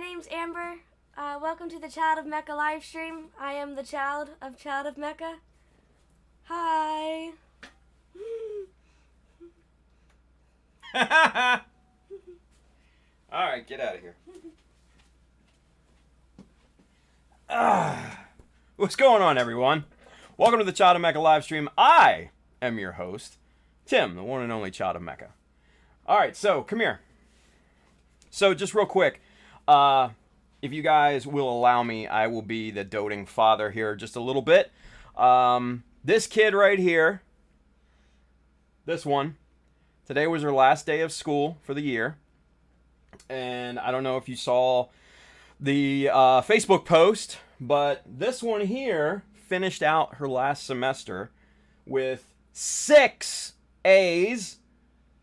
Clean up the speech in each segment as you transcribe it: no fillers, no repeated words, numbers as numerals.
name's Amber. Welcome to the Child of Mecha live stream. I am the Child of Mecha. Hi. Alright, get out of here. What's going on, everyone? Welcome to the Child of Mecha live stream. I am your host, Tim, the one and only Child of Mecha. Alright, so, come here. So, just real quick, if you guys will allow me, I will be the doting father here just a little bit. This kid right here, this one, today was her last day of school for the year. And I don't know if you saw the Facebook post, but this one here finished out her last semester with 6 A's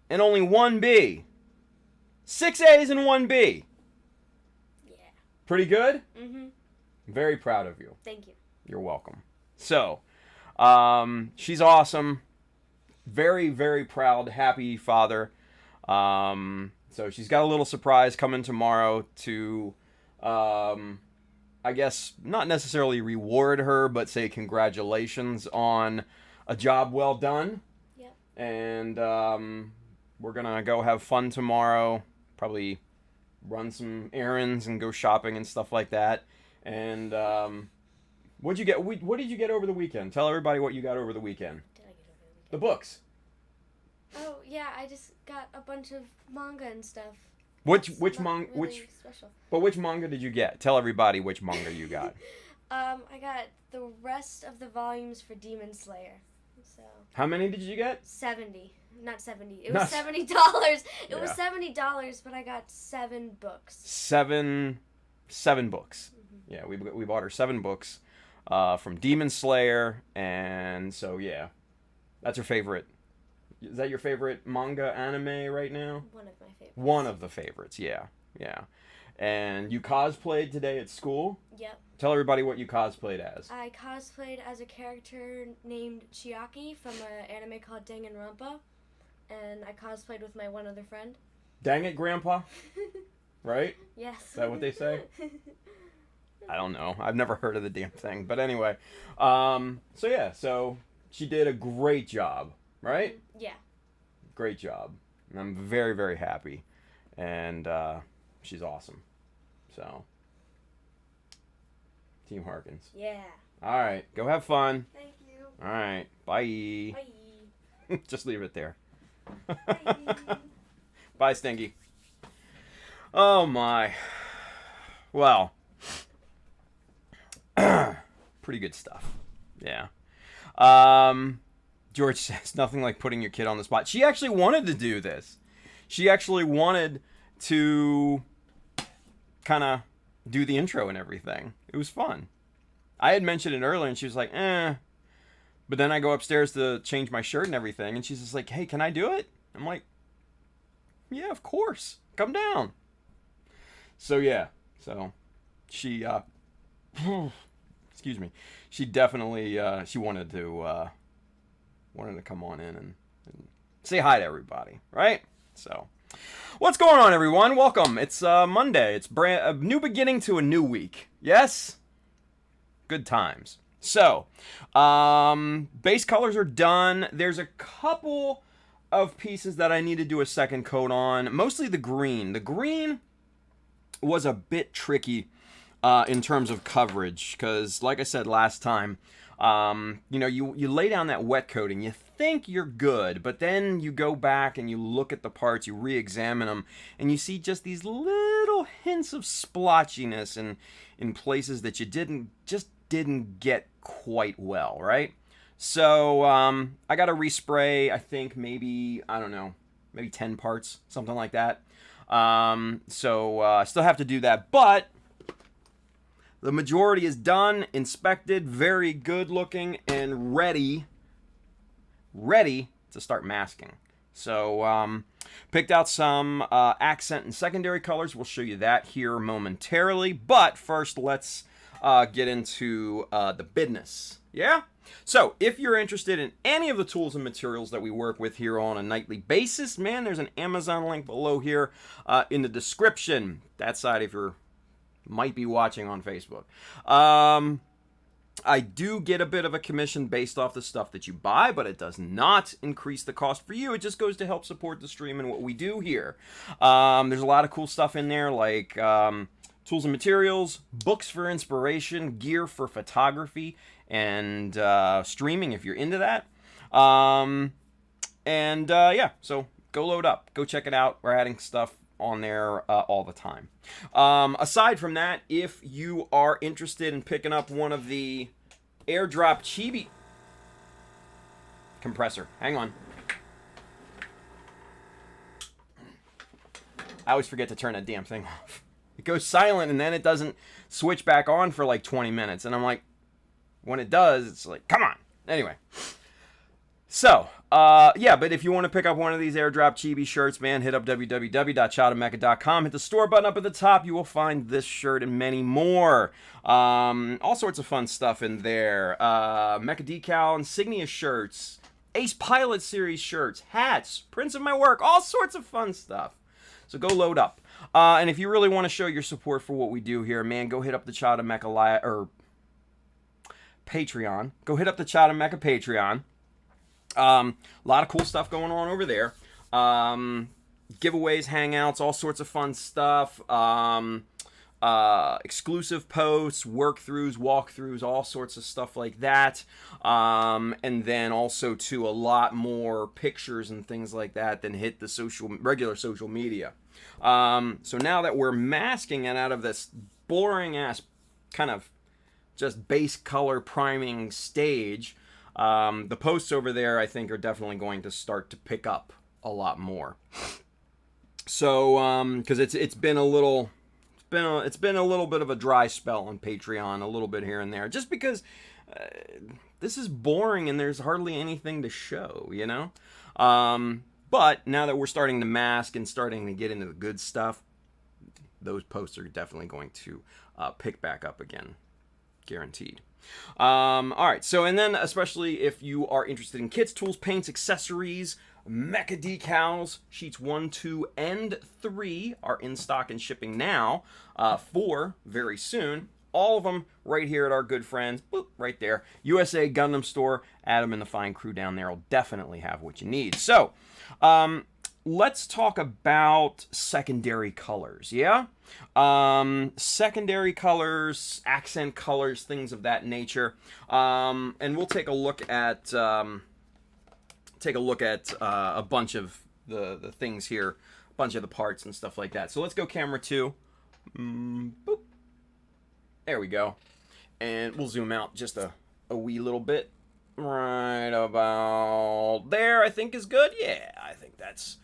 and only 1 B. 6 A's and 1 B. Yeah. Pretty good? Mm-hmm. Very proud of you. Thank you. You're welcome. So, she's awesome. Very, very proud, happy father. So she's got a little surprise coming tomorrow to, I guess, not necessarily reward her, but say congratulations on a job well done. Yep. And we're going to go have fun tomorrow. Probably run some errands and go shopping and stuff like that. And what did you get over the weekend? Tell everybody what you got over the weekend. Did I get over the weekend? The books. Oh yeah, I just got a bunch of manga and stuff. Which manga? really Special. But which manga did you get? Tell everybody which manga you got. I got the rest of the volumes for Demon Slayer. So. How many did you get? 70. Not 70. It was $70. It was $70, but I got 7 books. Seven books. Mm-hmm. Yeah, we bought her 7 books from Demon Slayer, and so yeah, that's her favorite. Is that your favorite manga anime right now? One of my favorites. One of the favorites, yeah. And you cosplayed today at school? Yep. Tell everybody what you cosplayed as. I cosplayed as a character named Chiaki from an anime called Danganronpa, and I cosplayed with my one other friend. Dang it, Grandpa? Right? Yes. Is that what they say? I don't know. I've never heard of the damn thing. But anyway, so she did a great job, right? Yeah. Great job. And I'm very, very happy. And she's awesome. So, Team Harkins. Yeah. All right. Go have fun. Thank you. All right. Bye. Bye. Just leave it there. Bye. Bye, Stinky. Oh, my. Well. Pretty good stuff. Yeah. George says, nothing like putting your kid on the spot. She actually wanted to do this. She actually wanted to kind of do the intro and everything. It was fun. I had mentioned it earlier, and she was like, eh. But then I go upstairs to change my shirt and everything, and she's just like, hey, can I do it? I'm like, yeah, of course. Come down. So, yeah. So, she, excuse me. She definitely, she wanted to come on in and say hi to everybody, right? So, what's going on, everyone? Welcome. It's Monday. It's a new beginning to a new week. Yes? Good times. So, base colors are done. There's a couple of pieces that I need to do a second coat on. Mostly the green. The green was a bit tricky in terms of coverage, because like I said last time, you lay down that wet coating, you think you're good, but then you go back and you look at the parts, you re-examine them, and you see just these little hints of splotchiness in places that you didn't get quite well, right? So I got to respray, I think maybe 10 parts, something like that. So I still have to do that, but the majority is done, inspected, very good looking, and ready to start masking. So, picked out some accent and secondary colors. We'll show you that here momentarily. But first, let's get into the business. Yeah? So, if you're interested in any of the tools and materials that we work with here on a nightly basis, man, there's an Amazon link below here in the description. That side, if you're might be watching on Facebook. I do get a bit of a commission based off the stuff that you buy, but it does not increase the cost for you. It just goes to help support the stream and what we do here. There's a lot of cool stuff in there, like tools and materials, books for inspiration, gear for photography, and streaming if you're into that. Yeah, so go load up. Go check it out. We're adding stuff on there all the time. Aside from that, if you are interested in picking up one of the airdrop chibi compressor, hang on. I always forget to turn that damn thing off. It goes silent and then it doesn't switch back on for like 20 minutes. And I'm like, when it does, it's like, come on. Anyway. So, yeah, but if you want to pick up one of these airdrop chibi shirts, man, hit up www.childofmecha.com. Hit the store button up at the top. You will find this shirt and many more. All sorts of fun stuff in there. Mecha Decal insignia shirts, Ace Pilot Series shirts, hats, prints of my work, all sorts of fun stuff. So go load up. And if you really want to show your support for what we do here, man, go hit up the Child of Mecha Patreon. Go hit up the Child of Mecha Patreon. A lot of cool stuff going on over there. Giveaways, hangouts, all sorts of fun stuff. Exclusive posts, work-throughs, walkthroughs, all sorts of stuff like that. And then also, too, a lot more pictures and things like that than hit the regular social media. So now that we're masking it out of this boring-ass kind of just base color priming stage, the posts over there, I think, are definitely going to start to pick up a lot more. So, because it's been a little bit of a dry spell on Patreon, a little bit here and there, just because this is boring and there's hardly anything to show, you know. But now that we're starting to mask and starting to get into the good stuff, those posts are definitely going to pick back up again, guaranteed. All right, so and then especially if you are interested in kits, tools, paints, accessories, Mecha Decals, sheets 1, 2, and 3 are in stock and shipping now. 4 very soon. All of them right here at our good friends, boop, right there, USA Gundam Store. Adam and the fine crew down there will definitely have what you need. So, let's talk about secondary colors, yeah? Secondary colors, accent colors, things of that nature. And we'll take a look at a bunch of the things here, a bunch of the parts and stuff like that. So let's go camera 2. Boop. There we go. And we'll zoom out just a wee little bit. Right about there, I think is good. Yeah, I think that's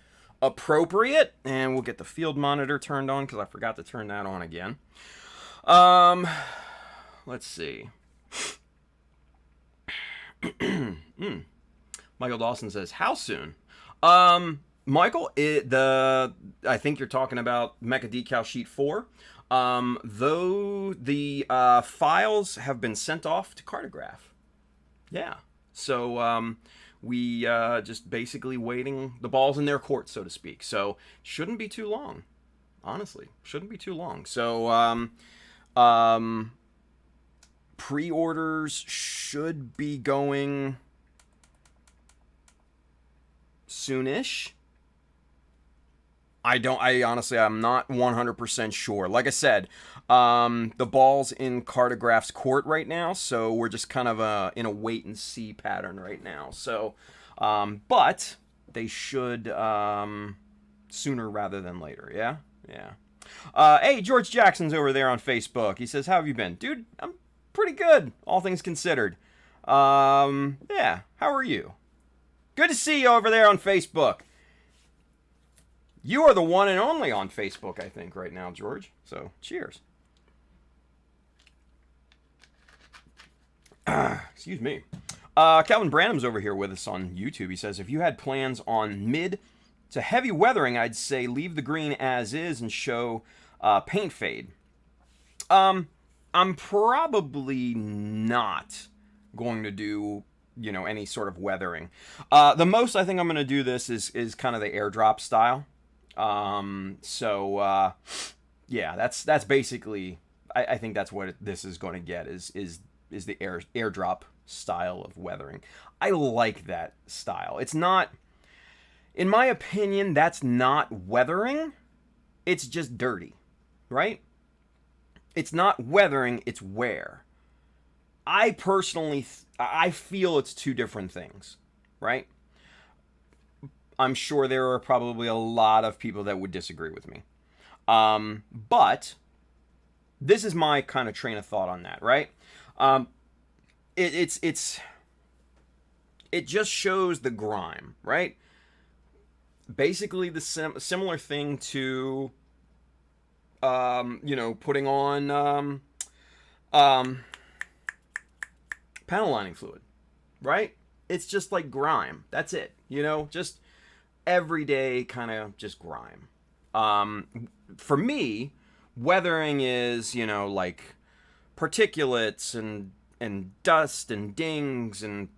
appropriate. And we'll get the field monitor turned on because I forgot to turn that on again. Let's see. Michael Dawson says, how soon? Michael, I think you're talking about Mecha Decal Sheet 4. Though the files have been sent off to Cartograph. Yeah. So we just basically waiting, the ball's in their court, so to speak. So shouldn't be too long. Honestly, shouldn't be too long. So pre-orders should be going soonish. I honestly, I'm not 100% sure. Like I said, the ball's in Cartograph's court right now, so we're just kind of in a wait and see pattern right now. So, but they should sooner rather than later. Yeah, yeah. Hey, George Jackson's over there on Facebook. He says, "How have you been, dude? I'm pretty good, all things considered. Yeah. How are you? Good to see you over there on Facebook." You are the one and only on Facebook, I think, right now, George. So, cheers. Excuse me. Calvin Branham's over here with us on YouTube. He says, if you had plans on mid to heavy weathering, I'd say leave the green as is and show paint fade. I'm probably not going to do, any sort of weathering. The most I think I'm going to do this is kind of the airdrop style. Yeah, that's basically I think that's what this is going to get is the airdrop style of weathering. I like that style. It's not, in my opinion, that's not weathering. It's just dirty, right? It's not weathering, it's wear. I personally, I feel it's two different things, right? I'm sure there are probably a lot of people that would disagree with me. But this is my kind of train of thought on that, right? It just shows the grime, right? Basically the similar thing to, putting on panel lining fluid, right? It's just like grime. That's it. Just everyday kind of just grime. For me, weathering is, like particulates and dust and dings and,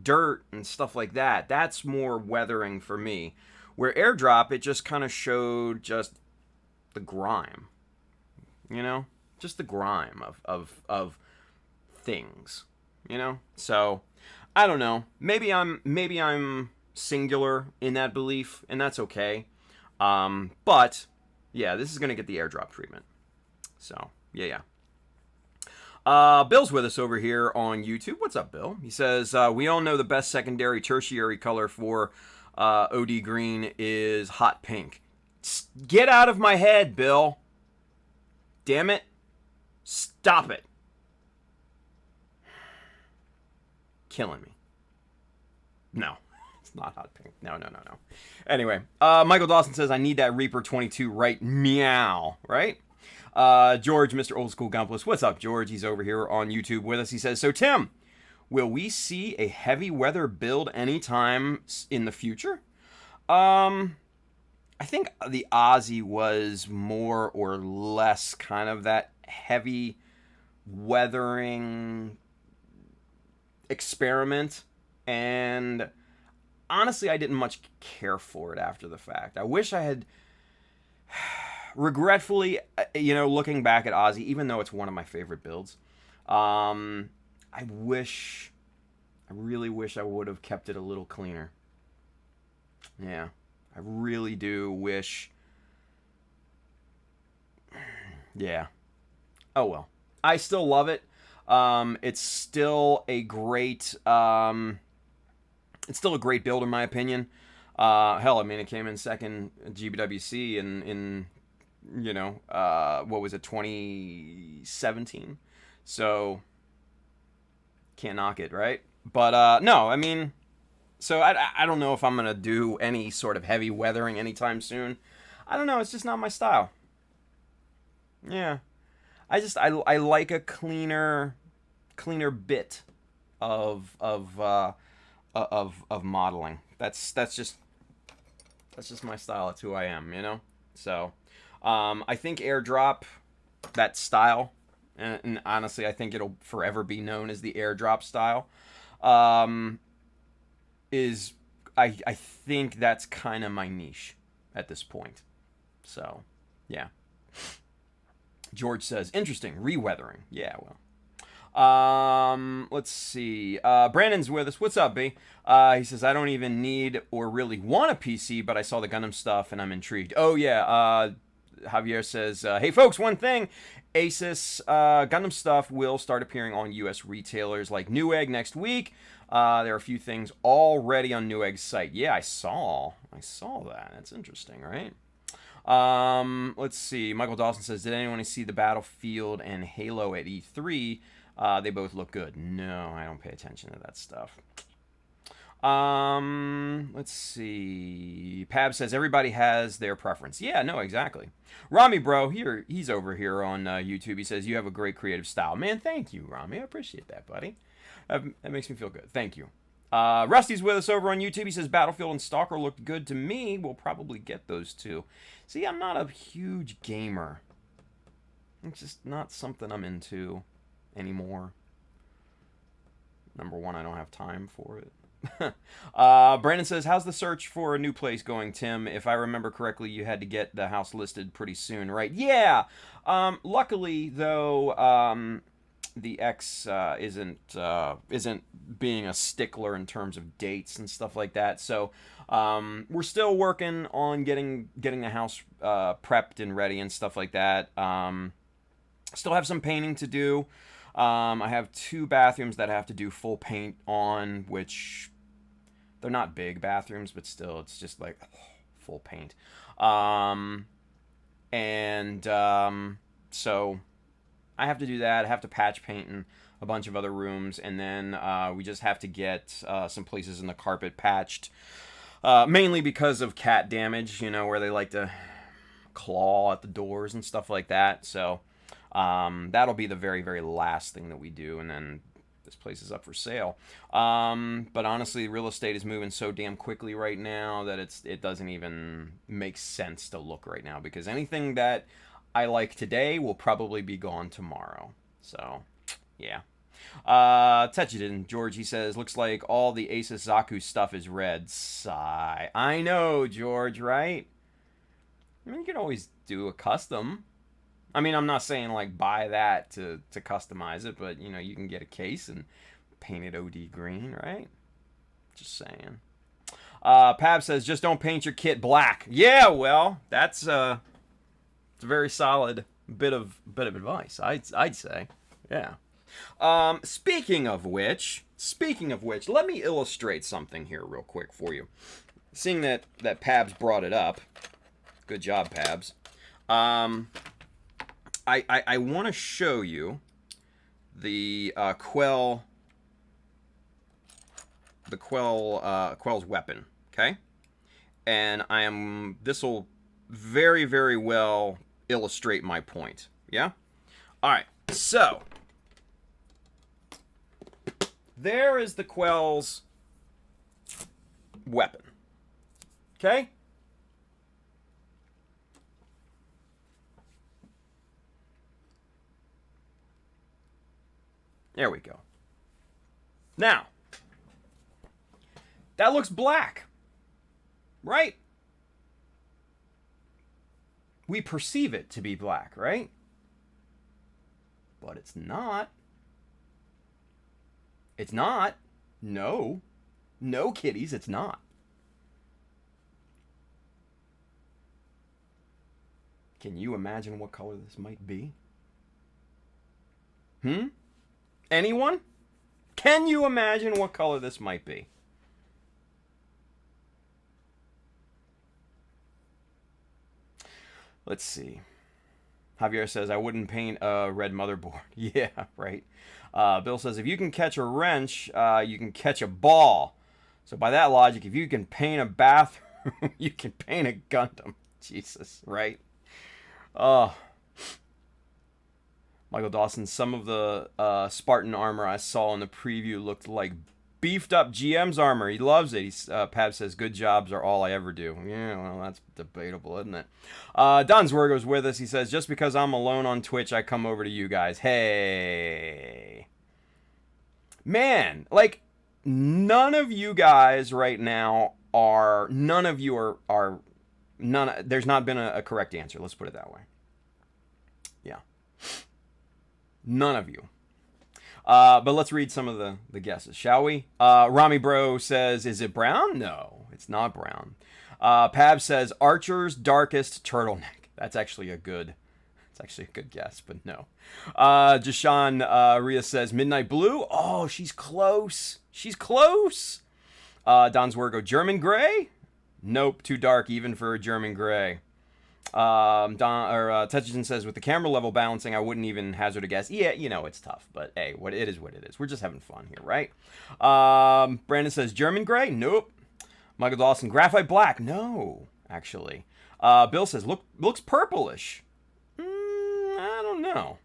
dirt and stuff like that. That's more weathering for me. Where airdrop, it just kind of showed just the grime. Just the grime of things. So I don't know. Maybe I'm singular in that belief, and that's okay. But yeah, this is gonna get the airdrop treatment. So yeah. Bill's with us over here on YouTube. What's up, Bill? He says, we all know the best secondary tertiary color for OD green is hot pink. Get out of my head, Bill. Damn it. Stop it. Killing me. No, it's not hot pink. No. Anyway, Michael Dawson says, I need that Reaper 22 right meow, right? George, Mr. Old School Gunpless. What's up, George? He's over here on YouTube with us. He says, so Tim, will we see a heavy weather build anytime in the future? I think the Aussie was more or less kind of that heavy weathering experiment, and honestly I didn't much care for it after the fact. I wish I had, regretfully, looking back at Aussie, even though it's one of my favorite builds, I really wish I would have kept it a little cleaner. Yeah, I really do wish. Yeah. Oh well. I still love it. It's still a great build in my opinion. Hell, I mean, it came in second GBWC in what was it, 2017? So can't knock it, right? But no, I mean, so I don't know if I'm gonna do any sort of heavy weathering anytime soon. I don't know. It's just not my style. Yeah. I like a cleaner bit of modeling. That's just my style. That's who I am, So, I think airdrop, that style, and honestly, I think it'll forever be known as the airdrop style. I think that's kind of my niche at this point. So, yeah. George says, interesting, reweathering. Yeah, well. Let's see. Brandon's with us. What's up, B? He says, I don't even need or really want a PC, but I saw the Gundam stuff and I'm intrigued. Oh, yeah. Javier says, hey, folks, one thing. Asus Gundam stuff will start appearing on U.S. retailers like Newegg next week. There are a few things already on Newegg's site. Yeah, I saw that. That's interesting, right? Let's see. Michael Dawson says, did anyone see the Battlefield and Halo at E3? They both look good. No, I don't pay attention to that stuff. Let's see. Pab says, everybody has their preference. Yeah, no, exactly. Rami, bro, he's over here on YouTube. He says, you have a great creative style. Man, thank you, Rami. I appreciate that, buddy. That makes me feel good. Thank you. Rusty's with us over on YouTube. He says, Battlefield and Stalker looked good to me. We'll probably get those two. See, I'm not a huge gamer. It's just not something I'm into anymore. Number one, I don't have time for it. Brandon says, how's the search for a new place going, Tim? If I remember correctly, you had to get the house listed pretty soon, right? Yeah. Luckily, though, the ex isn't being a stickler in terms of dates and stuff like that. So we're still working on getting the house prepped and ready and stuff like that. Still have some painting to do. I have 2 bathrooms that I have to do full paint on, which they're not big bathrooms, but still, it's just like full paint. So I have to do that. I have to patch paint in a bunch of other rooms, and then we just have to get some places in the carpet patched, mainly because of cat damage, where they like to claw at the doors and stuff like that. So that'll be the very, very last thing that we do, and then this place is up for sale. But honestly, real estate is moving so damn quickly right now that it doesn't even make sense to look right now, because anything that I like today will probably be gone tomorrow. So, yeah. Techidin George, he says, looks like all the Asus Zaku stuff is red. Sigh. I know, George, right? I mean, you can always do a custom. I mean, I'm not saying, like, buy that to customize it, but, you can get a case and paint it OD green, right? Just saying. Pab says, just don't paint your kit black. Yeah, well, that's it's a very solid bit of advice, I'd say. Yeah. Speaking of which, let me illustrate something here real quick for you. Seeing that Pabs brought it up. Good job, Pabs. I want to show you the Quell's weapon, okay? And this will very, very well illustrate my point, yeah? All right, so there is the Quell's weapon, okay? There we go. Now, that looks black, right? We perceive it to be black, right? But it's not. It's not. No. No, kiddies, it's not. Can you imagine what color this might be? Anyone? Can you imagine what color this might be? Let's see. Javier says, I wouldn't paint a red motherboard. Yeah, right. Bill says, if you can catch a wrench, you can catch a ball. So by that logic, if you can paint a bathroom, you can paint a Gundam. Jesus, right? Oh. Michael Dawson, some of the Spartan armor I saw in the preview looked like beefed up GM's armor. He loves it. Pab says, good jobs are all I ever do. Yeah, well, that's debatable, isn't it? Don Zwergo's with us. He says, just because I'm alone on Twitch, I come over to you guys. Hey. Man, like, none of you guys right now there's not been a correct answer. Let's put it that way. Yeah. None of you. But let's read some of the guesses, shall we? Rami Bro says, is it brown? No, it's not brown. Pab says, Archer's darkest turtleneck. That's actually a good guess, but no. Jashan Ria says, midnight blue? Oh, she's close. She's close. Don Zwergo, German gray? Nope, too dark even for a German gray. Tetchin says, with the camera level balancing, I wouldn't even hazard a guess. Yeah, it's tough, but hey, what it is. We're just having fun here, right? Brandon says, German gray? Nope. Michael Dawson, graphite black? No, actually. Bill says, looks purplish. I don't know.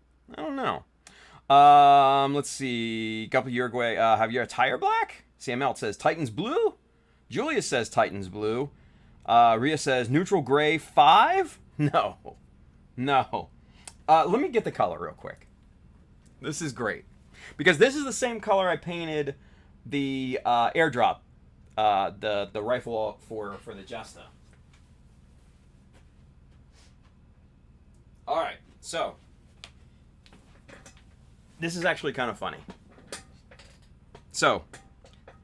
Let's see. Couple Uruguay, Javier, tire black? CML says, Titans blue? Julius says, Titans blue. Ria says, neutral gray 5? No. Let me get the color real quick. This is great. Because this is the same color I painted the airdrop the rifle for the Jesta. All right, so this is actually kind of funny. So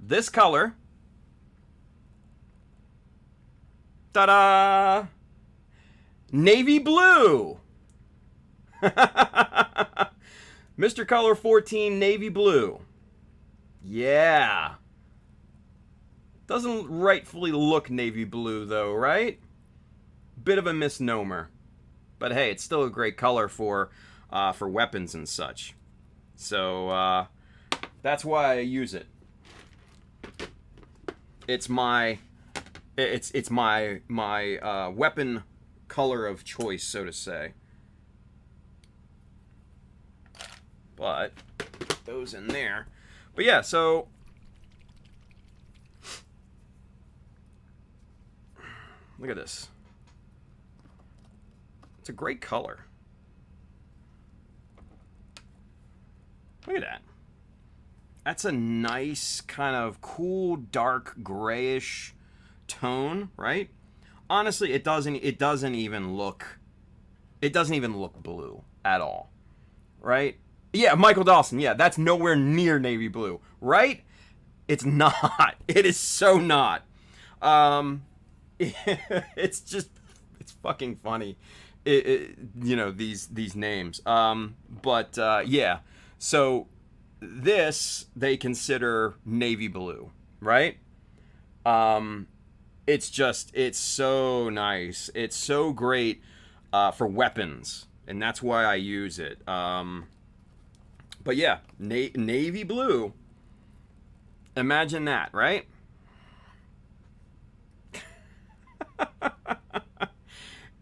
this color, ta-da, navy blue. Mr. Color 14 navy blue. Yeah. Doesn't rightfully look navy blue though, right? Bit of a misnomer. But hey, it's still a great color for weapons and such. So that's why I use it. It's my weapon color of choice, so to say. But put those in there. But yeah, so look at this. It's a great color. Look at that. That's a nice kind of cool, dark, grayish tone, right? Honestly, it doesn't even look blue at all, right? Yeah, Michael Dawson. Yeah, that's nowhere near navy blue, right? It's not. It is so not. It's fucking funny. You know, these names. But yeah. So this they consider navy blue, right? It's so nice. It's so great for weapons, and that's why I use it. But yeah, navy blue. Imagine that, right?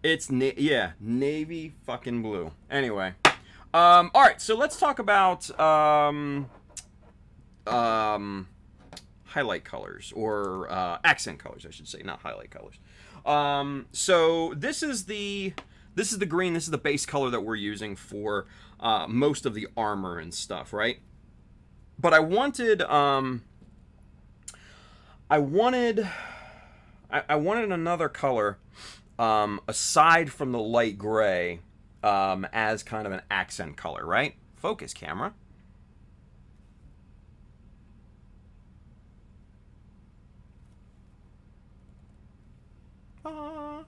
It's navy fucking blue. Anyway, all right. So let's talk about highlight colors or accent colors, I should say, not highlight colors. So this is the green. This is the base color that we're using for most of the armor and stuff, right? But I wanted another color aside from the light gray as kind of an accent color, right? Focus, camera.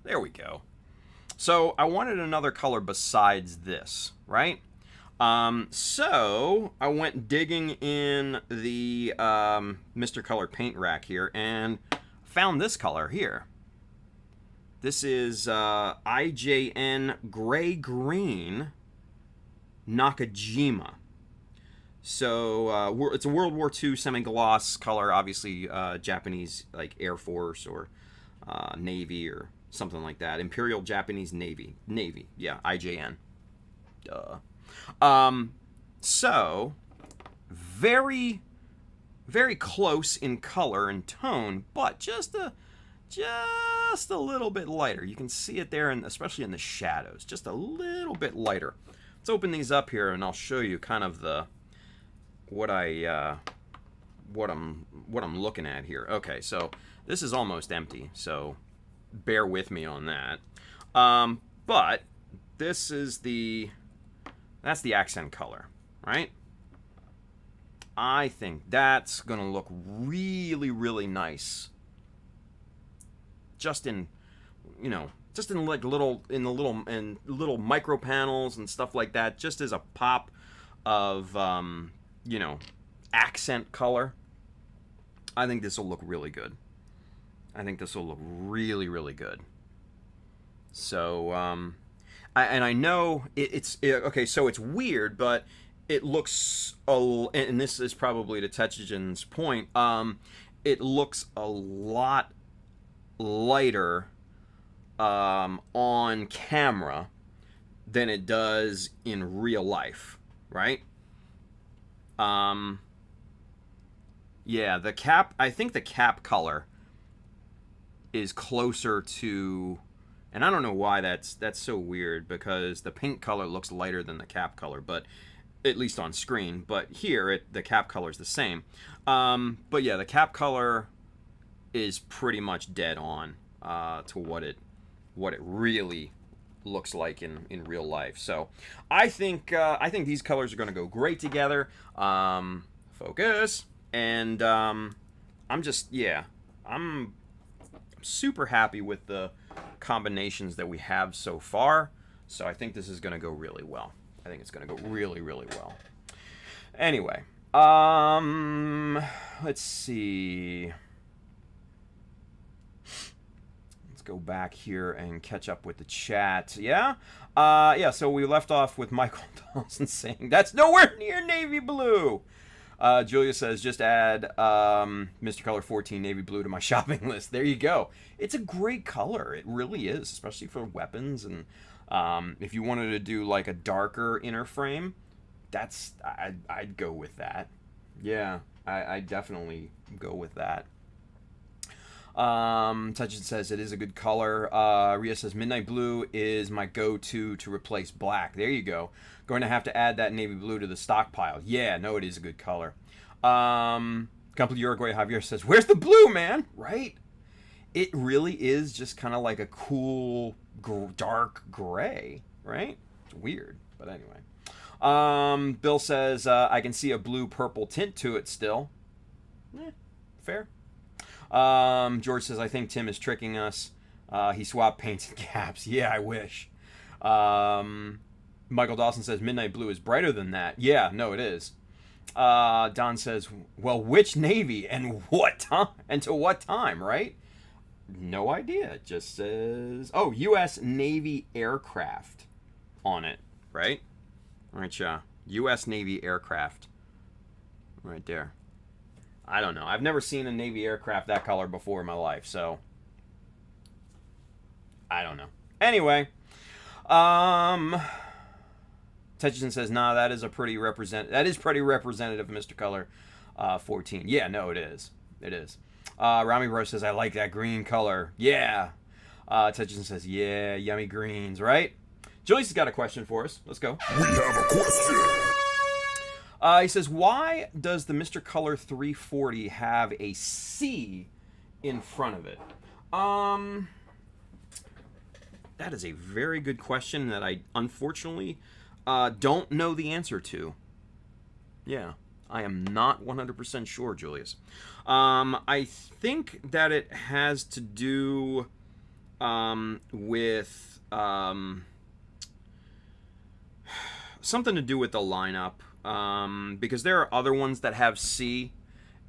There we go. So I wanted another color besides this, right? So I went digging in the Mr. Color paint rack here and found this color here. This is IJN Gray Green Nakajima. So it's a World War II semi-gloss color, obviously Japanese like Air Force or Navy or something like that. Imperial Japanese Navy. Yeah, IJN. Duh. So very, very close in color and tone, but just a little bit lighter. You can see it there, and especially in the shadows, just a little bit lighter. Let's open these up here, and I'll show you kind of what I'm looking at here. Okay, so this is almost empty, so bear with me on that. But this is that's the accent color, right? I think that's gonna look really, really nice. Just in like little micro panels and stuff like that, just as a pop of accent color. I think this will look really good. I think this will look really, really good. So I know okay, so it's weird, but it looks and this is probably to Tetsugen's point, it looks a lot lighter on camera than it does in real life, right? Yeah, I think the cap color is closer to, and I don't know why that's so weird, because the paint color looks lighter than the cap color, but at least on screen. But here the cap color is the same. But yeah, the cap color is pretty much dead on to what it really looks like in real life. So I think these colors are going to go great together. Focus. And I'm super happy with the combinations that we have so far. So I think this is going to go really well. I think it's going to go really, really well. Anyway, let's see. Let's go back here and catch up with the chat. Yeah? So we left off with Michael Dawson saying, that's nowhere near navy blue. Julia says, just add Mr. Color 14 navy blue to my shopping list. There you go. It's a great color. It really is, especially for weapons. And if you wanted to do like a darker inner frame, I'd go with that. Yeah, I'd definitely go with that. Touchin says it is a good color. Rhea says midnight blue is my go-to to replace black. There you go. Going to have to add that navy blue to the stockpile. Yeah, no, it is a good color. Couple Uruguay Javier says, where's the blue, man? Right? It really is just kind of like a cool dark gray, right? It's weird, but anyway. Bill says, I can see a blue-purple tint to it still. Fair. George says, I think Tim is tricking us. He swapped paints and caps. Yeah, I wish. Michael Dawson says, midnight blue is brighter than that. Yeah, no, it is. Don says, well, which navy and what time? And to what time, right? No idea. It just says, oh, U.S. Navy aircraft on it, right? All right, yeah. U.S. Navy aircraft. Right there. I don't know. I've never seen a Navy aircraft that color before in my life, so I don't know. Anyway, Tetchison says, nah, that is pretty representative of Mr. Color 14. Yeah, no, it is. It is. Rami Bro says, I like that green color. Yeah. Tetchison says, yeah, yummy greens, right? Julius has got a question for us. Let's go. We have a question. He says, why does the Mr. Color 340 have a C in front of it? That is a very good question that I unfortunately don't know the answer to. Yeah, I am not 100% sure, Julius. I think that it has to do with something to do with the lineup. Because there are other ones that have C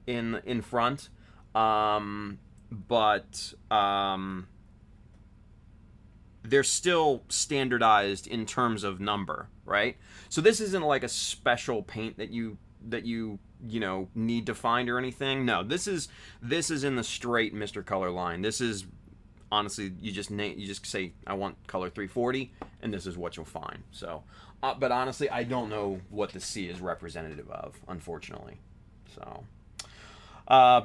in front, but they're still standardized in terms of number, right? So this isn't like a special paint that you need to find or anything. No, this is in the straight Mr. Color line. This is honestly, you just say I want color 340, and this is what you'll find. So. But honestly, I don't know what the C is representative of, unfortunately. So,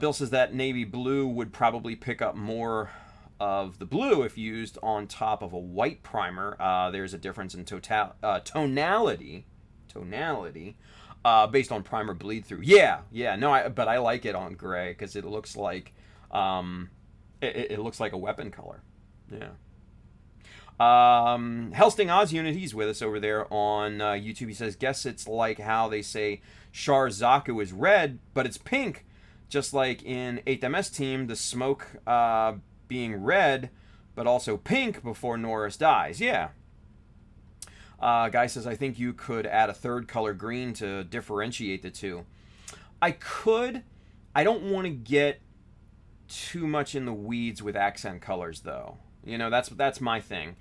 Bill says that navy blue would probably pick up more of the blue if used on top of a white primer. There's a difference in tonality based on primer bleed through. Yeah, no, but I like it on gray because it looks like it looks like a weapon color. Yeah. Helsting Oz Unit, he's with us over there on YouTube. He says, guess it's like how they say Char Zaku is red, but it's pink. Just like in 8th MS Team, the smoke being red, but also pink before Norris dies. Yeah. Guy says, I think you could add a third color green to differentiate the two. I could. I don't want to get too much in the weeds with accent colors, though. You know, that's my thing,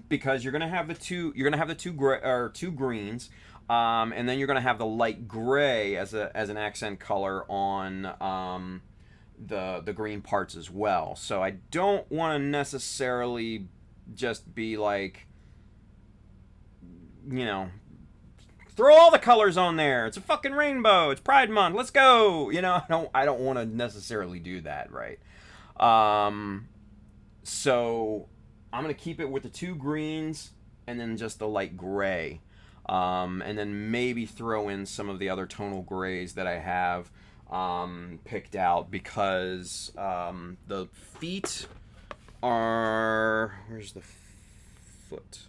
because you're gonna have the two two greens, and then you're gonna have the light gray as an accent color on the green parts as well. So I don't want to necessarily just be like, throw all the colors on there. It's a fucking rainbow. It's Pride Month. Let's go. I don't want to necessarily do that, right? So I'm going to keep it with the two greens and then just the light gray. And then maybe throw in some of the other tonal grays that I have picked out because the feet are... Where's the foot?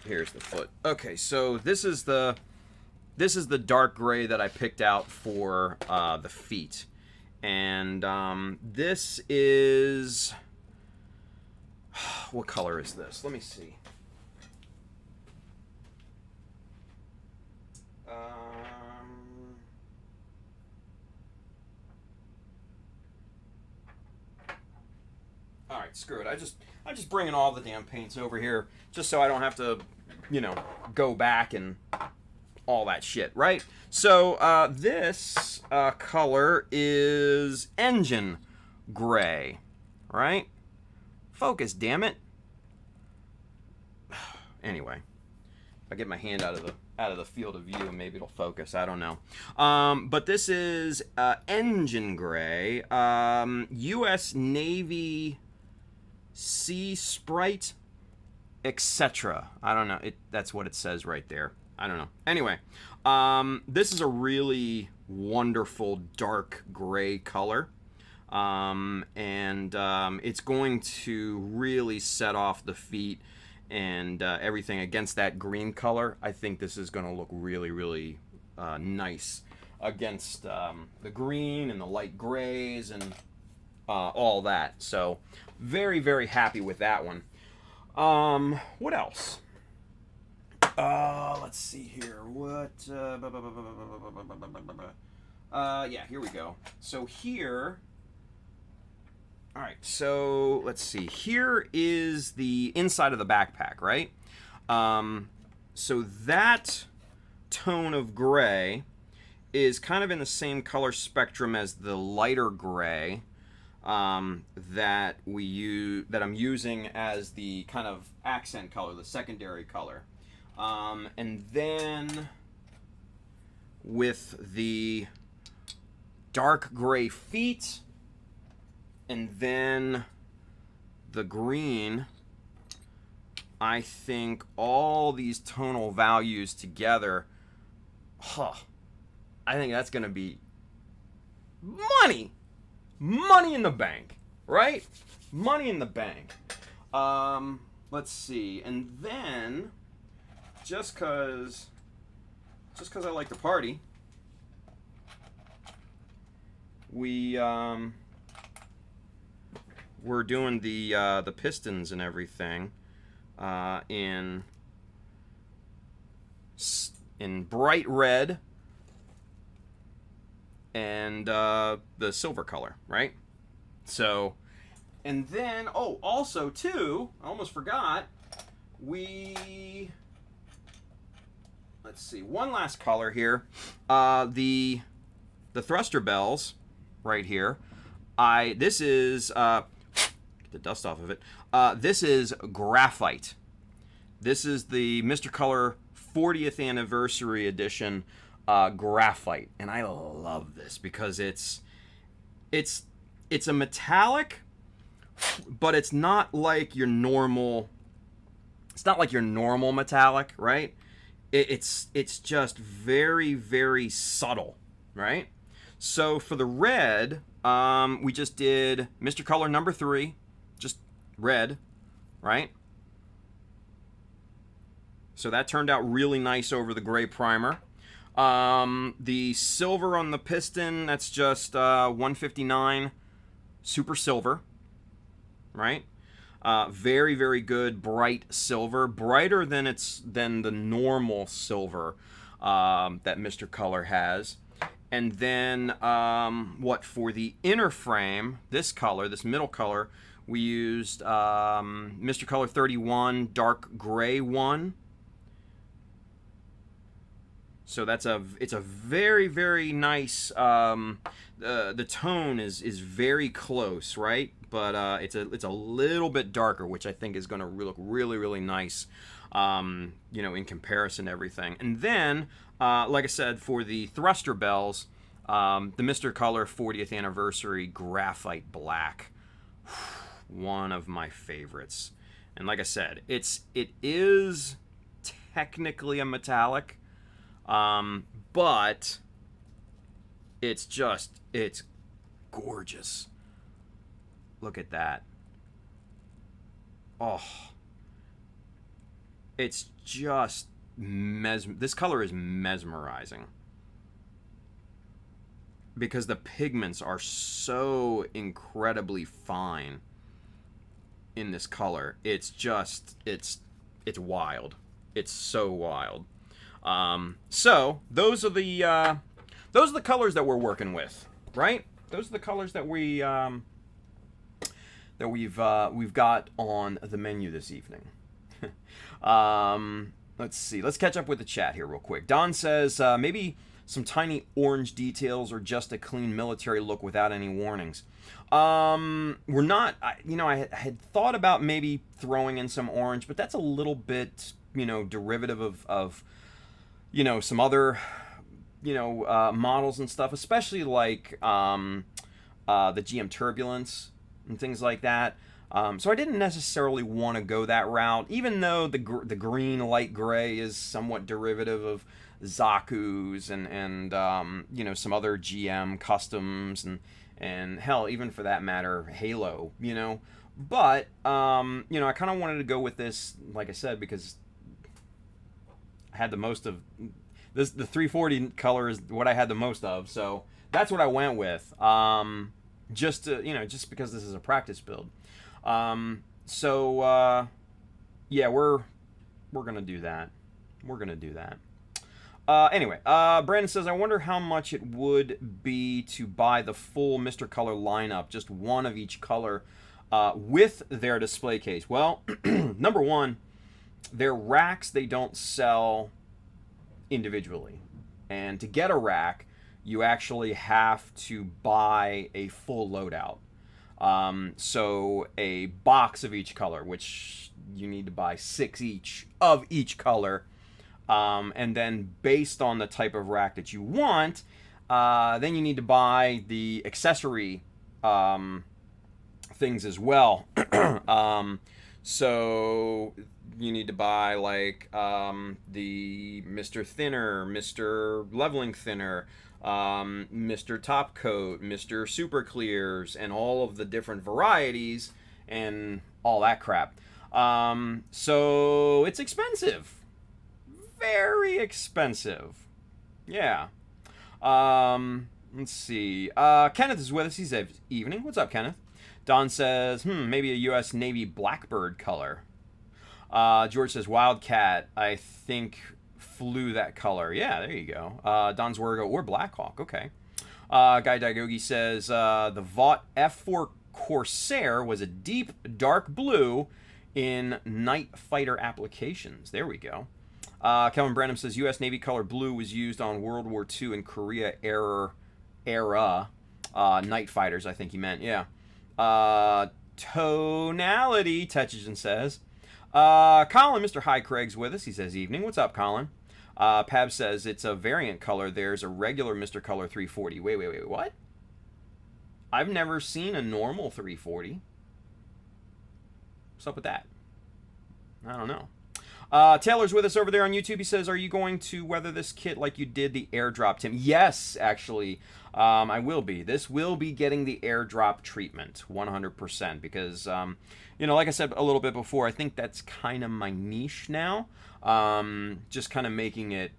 Here's the foot. Okay, so this is the dark gray that I picked out for the feet. And this is... What color is this? Let me see. All right, screw it. I'm just bringing all the damn paints over here just so I don't have to, you know, go back and all that shit, right? So this color is engine gray, right? Focus, damn it. Anyway, if I get my hand out of the field of view, maybe it'll focus. I don't know. But this is engine gray, U.S. Navy Sea Sprite, etc. I don't know. That's what it says right there. I don't know. Anyway, this is a really wonderful dark gray color. It's going to really set off the feet and everything against that green color. I think this is going to look really, really nice against the green and the light grays and all that. So very, very happy with that one. What else? Let's see here. What? Yeah, here we go. So here... All right, so let's see. Here is the inside of the backpack, right? So that tone of gray is kind of in the same color spectrum as the lighter gray that I'm using as the kind of accent color, the secondary color. And then with the dark gray feet, and then the green, I think all these tonal values together, I think that's going to be money. Money in the bank, right? Money in the bank. Let's see. And then, just because I like to party, we're doing the pistons and everything in bright red and the silver color, right? So, and then also too, I almost forgot, let's see, one last color here, the thruster bells right here. This is get the dust off of it. This is graphite. This is the Mr. Color 40th anniversary edition graphite, and I love this because it's a metallic, but it's not like your normal. It's not like your normal metallic, right? It's just very, very subtle, right? So for the red, we just did Mr. Color number 3, just red, right? So that turned out really nice over the gray primer. The silver on the piston, that's just 159 super silver, right? Very, very good bright silver, brighter than the normal silver that Mr. Color has. And then for the inner frame, this color, this middle color, we used Mr. Color 31 dark gray one. So it's a very, very nice, the tone is very close, right? But it's a little bit darker, which I think is going to look really, really nice, in comparison to everything. And then, like I said, for the thruster bells, the Mr. Color 40th anniversary graphite black, one of my favorites. And like I said, it is technically a metallic, but it's gorgeous. Look at that. Oh, it's just this color is mesmerizing because the pigments are so incredibly fine in this color. It's wild. It's so wild. So those are the colors that we're working with, right? Those are the colors that we've got on the menu this evening. Let's see. Let's catch up with the chat here real quick. Don says maybe some tiny orange details or just a clean military look without any warnings. We're not. I had thought about maybe throwing in some orange, but that's a little bit derivative of some other models and stuff, especially like the GM Turbulence and things like that. So I didn't necessarily want to go that route, even though the green light gray is somewhat derivative of Zaku's and some other GM customs and hell, even for that matter, Halo. But I kind of wanted to go with this, like I said, because I had the most of this. The 340 color is what I had the most of, so that's what I went with. Just because this is a practice build. Yeah, we're gonna do that. Anyway, Brandon says, I wonder how much it would be to buy the full Mr. Color lineup, just one of each color, with their display case. Well, number one, their racks, they don't sell individually. And to get a rack, you actually have to buy a full loadout. So a box of each color, which you need to buy 6 each of each color. And then based on the type of rack that you want, then you need to buy the accessory things as well. So you need to buy like the Mr. Thinner, Mr. Leveling Thinner, Mr. Top Coat, Mr. Super Clears, and all of the different varieties and all that crap. So it's expensive. Very expensive. Yeah. Let's see. Kenneth is with us. He says, evening. What's up, Kenneth? Don says, maybe a U.S. Navy Blackbird color. George says, Wildcat. I think flew that color. Yeah, there you go. Don Zwergo or Blackhawk. Okay. Guy Daigogi says, the Vought F4 Corsair was a deep dark blue in night fighter applications. There we go. Kelvin Branham says, U.S. Navy color blue was used on World War II and Korea era night fighters, I think he meant. Yeah. Tonality, Techigen says. Colin, Mr. High Craig's with us. He says, evening. What's up, Colin? Pab says, it's a variant color. There's a regular Mr. Color 340. Wait, what? I've never seen a normal 340. What's up with that? I don't know. Taylor's with us over there on YouTube. He says, are you going to weather this kit like you did the airdrop, Tim? Yes, actually, I will be. This will be getting the airdrop treatment, 100%, because, like I said a little bit before, I think that's kind of my niche now. Just kind of making it,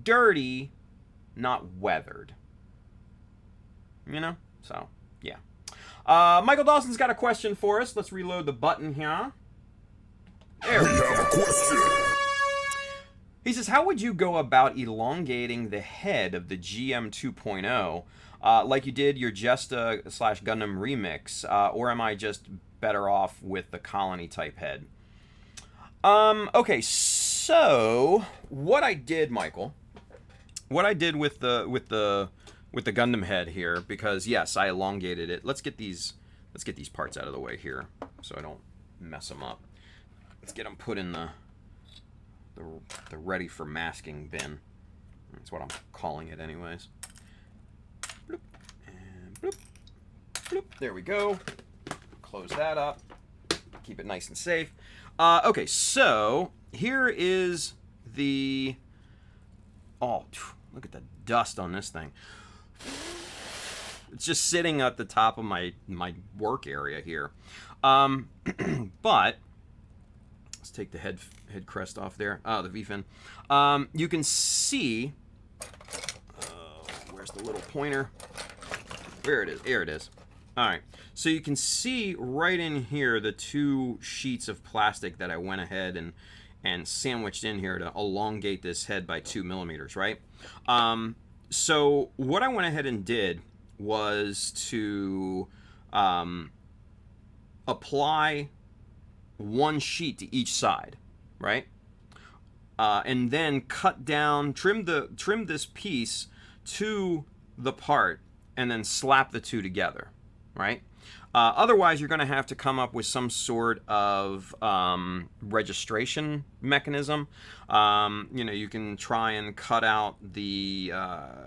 dirty, not weathered. So, yeah. Michael Dawson's got a question for us. Let's reload the button here. There we have a question. He says, how would you go about elongating the head of the GM 2.0 like you did your Jesta / Gundam remix, or am I just better off with the colony type head? Okay, so what I did, Michael, with the Gundam head here, because yes, I elongated it. Let's get these parts out of the way here so I don't mess them up. Let's get them put in the ready for masking bin. That's what I'm calling it anyways. Bloop, and bloop, bloop. There we go. Close that up. Keep it nice and safe. Okay, so here is the... Oh, Look at the dust on this thing. It's just sitting at the top of my work area here. But let's take the head crest off there. The V-fin. You can see. Where's the little pointer? Where it is? Here it is. All right. So you can see right in here the two sheets of plastic that I went ahead and sandwiched in here to elongate this head by 2 millimeters, right? So what I went ahead and did was to apply one sheet to each side, right? And then cut down, trim this piece to the part, and then slap the two together, right? Otherwise, you're going to have to come up with some sort of registration mechanism. You can try and cut out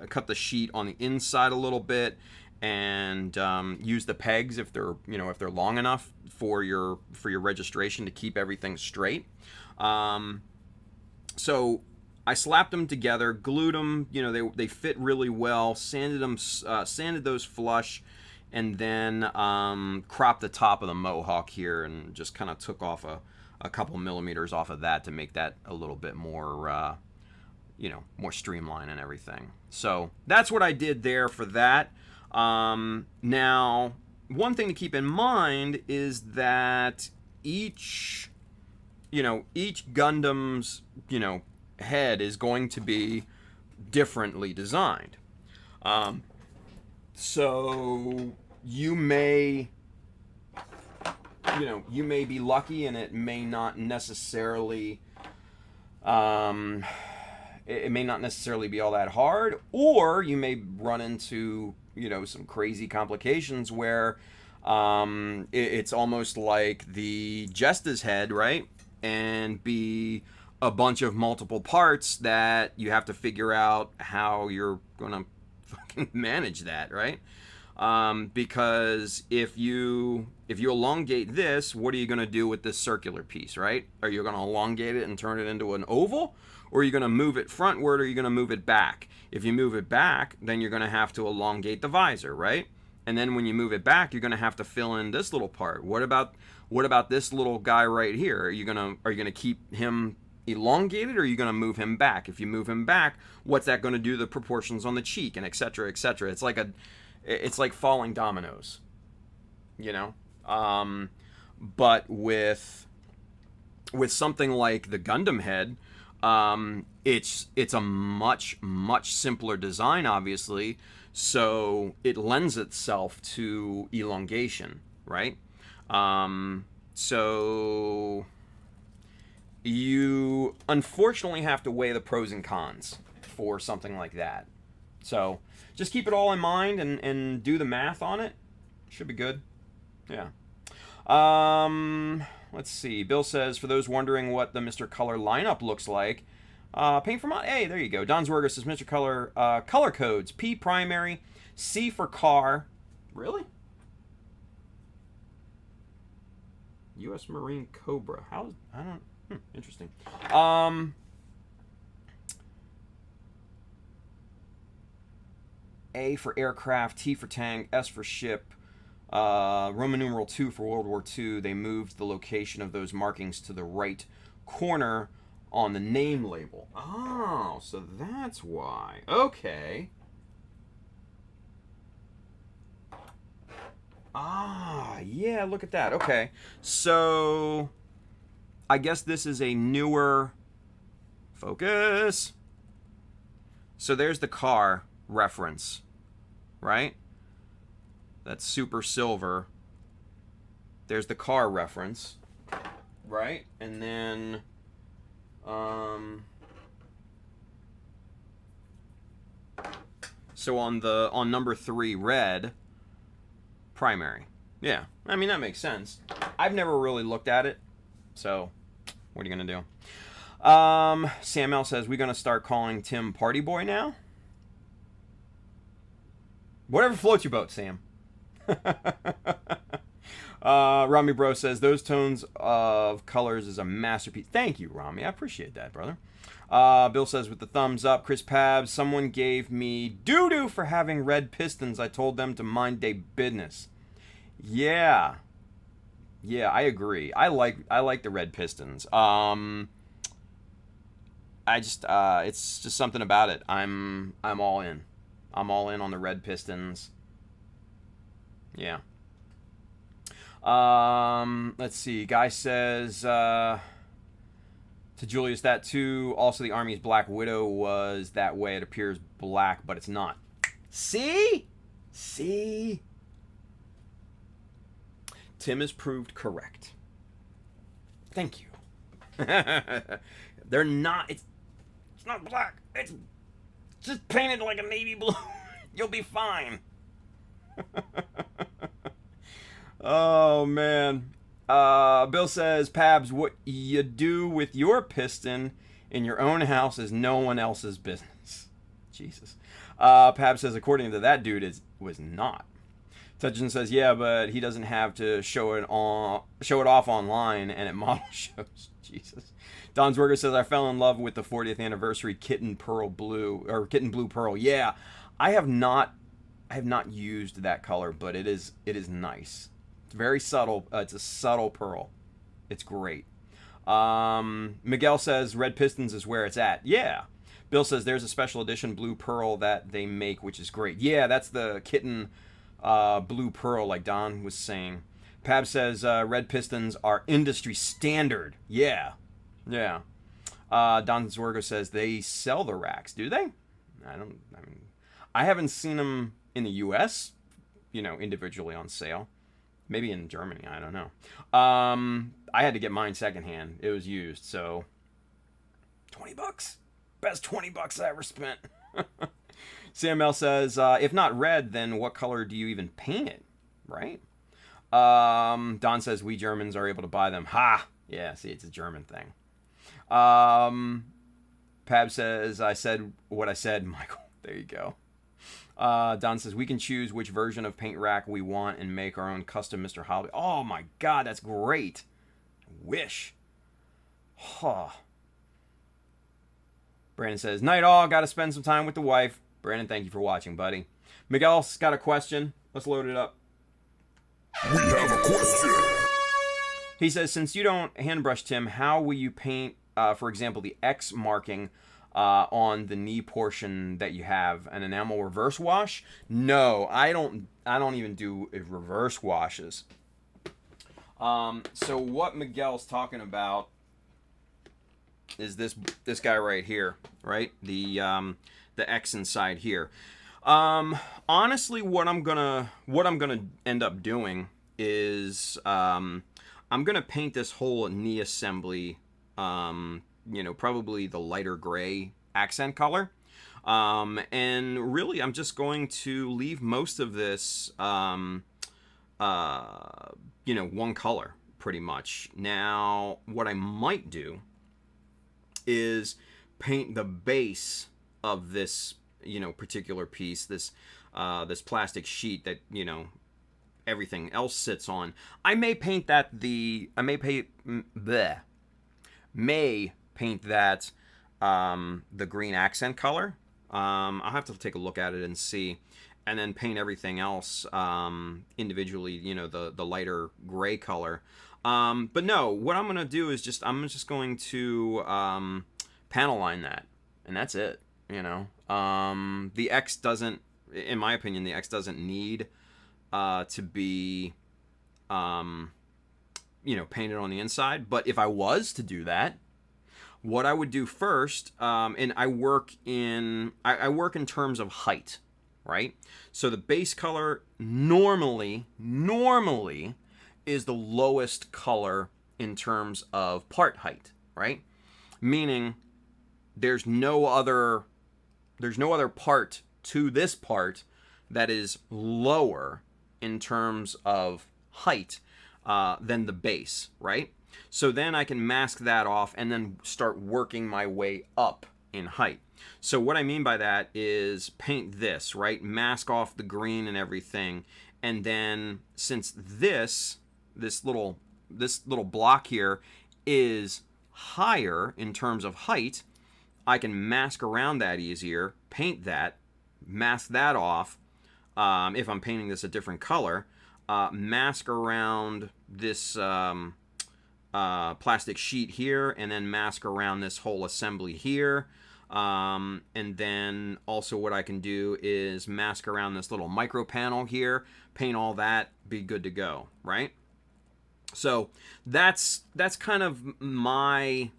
cut the sheet on the inside a little bit, and use the pegs if they're long enough for your registration to keep everything straight. So I slapped them together, glued them. They fit really well. Sanded those flush. And then cropped the top of the mohawk here and just kind of took off a couple millimeters off of that to make that a little bit more, more streamlined and everything. So that's what I did there for that. Now, one thing to keep in mind is that each Gundam's, head is going to be differently designed. So you may be lucky and it may not necessarily be all that hard, or you may run into some crazy complications where it's almost like the Jesta's head, right? And be a bunch of multiple parts that you have to figure out how you're gonna fucking manage that, right? Because if you elongate this, what are you gonna do with this circular piece, right? Are you gonna elongate it and turn it into an oval, or are you gonna move it frontward, or are you gonna move it back? If you move it back, then you're gonna have to elongate the visor, right? And then when you move it back, you're gonna have to fill in this little part. What about this little guy right here? Are you gonna keep him elongated, or are you going to move him back? If you move him back, what's that going to do to the proportions on the cheek, and etc., etc.? It's like falling dominoes, but with something like the Gundam head, it's a much simpler design, obviously, so it lends itself to elongation, right? So you unfortunately have to weigh the pros and cons for something like that. So just keep it all in mind and do the math on it. Should be good. Yeah. Let's see. Bill says, for those wondering what the Mr. Color lineup looks like, paint for mod. Hey, there you go. Don Zwerger says Mr. Color color codes: P primary, C for car. Really? U.S. Marine Cobra. I don't. Interesting. A for aircraft, T for tank, S for ship, Roman numeral 2 for World War II. They moved the location of those markings to the right corner on the name label. Oh, so that's why. Okay. Ah, yeah, look at that. Okay. So I guess this is a newer focus. So there's the car reference, right? That's super silver. There's the car reference, right? And then so on number 3, red, primary. Yeah, I mean, that makes sense. I've never really looked at it. So, what are you going to do? Sam L says, we're going to start calling Tim Party Boy now? Whatever floats your boat, Sam. Rami Bro says, those tones of colors is a masterpiece. Thank you, Rami. I appreciate that, brother. Bill says, with the thumbs up, Chris Pabs, someone gave me doo-doo for having red pistons. I told them to mind their business. Yeah. Yeah, I agree. I like the red pistons. It's just something about it. I'm all in. I'm all in on the red pistons. Yeah. Let's see. Guy says to Julius that too. Also, the Army's Black Widow was that way. It appears black, but it's not. See? Tim is proved correct. Thank you. They're not. It's not black. It's just painted like a navy blue. You'll be fine. Oh, man. Bill says, Pabs, what you do with your piston in your own house is no one else's business. Jesus. Pabs says, according to that dude, it was not. Touchin says, yeah, but he doesn't have to show it off online and at model shows. Jesus. Don Zwerger says, I fell in love with the 40th anniversary Kitten Blue Pearl. Yeah, I have not used that color, but it is nice. It's very subtle. It's a subtle pearl. It's great. Miguel says, red pistons is where it's at. Yeah. Bill says, there's a special edition blue pearl that they make, which is great. Yeah, that's the Kitten Blue Pearl, like Don was saying. Pab says, red pistons are industry standard. Yeah. Don Zwergo says, they sell the racks. Do they? I haven't seen them in the U.S., individually on sale. Maybe in Germany, I don't know. I had to get mine secondhand. It was used, so $20. Best $20 I ever spent. CML says, if not red, then what color do you even paint it? Right? Don says, we Germans are able to buy them. Ha! Yeah, see, it's a German thing. Pab says, I said what I said, Michael. There you go. Don says, we can choose which version of paint rack we want and make our own custom Mr. Holiday. Oh my God, that's great. Wish. Huh. Brandon says, night all, gotta spend some time with the wife. Brandon, thank you for watching, buddy. Miguel's got a question. Let's load it up. We have a question. He says, since you don't hand brush, Tim, how will you paint, for example, the X marking on the knee portion that you have? An enamel reverse wash? No, I don't even do reverse washes. So what Miguel's talking about is this guy right here, right? The X inside here. Honestly, what I'm gonna end up doing is I'm gonna paint this whole knee assembly, probably the lighter gray accent color. And really, I'm just going to leave most of this, one color, pretty much. Now, what I might do is paint the base of this, particular piece, this plastic sheet that, everything else sits on. I may paint that the green accent color. I'll have to take a look at it and see, and then paint everything else individually, the lighter gray color. But no, what I'm gonna do is I'm just going to panel line that, and that's it. The X doesn't, in my opinion, the X doesn't need to be painted on the inside. But if I was to do that, what I would do first, and I work in terms of height, right? So the base color normally is the lowest color in terms of part height, right? Meaning there's no other part to this part that is lower in terms of height than the base, right? So then I can mask that off and then start working my way up in height. So what I mean by that is paint this, right? Mask off the green and everything. And then since this this little block here is higher in terms of height, I can mask around that easier, paint that, mask that off. If I'm painting this a different color, mask around this plastic sheet here, and then mask around this whole assembly here. And then also what I can do is mask around this little micro panel here, paint all that, be good to go, right? So that's kind of my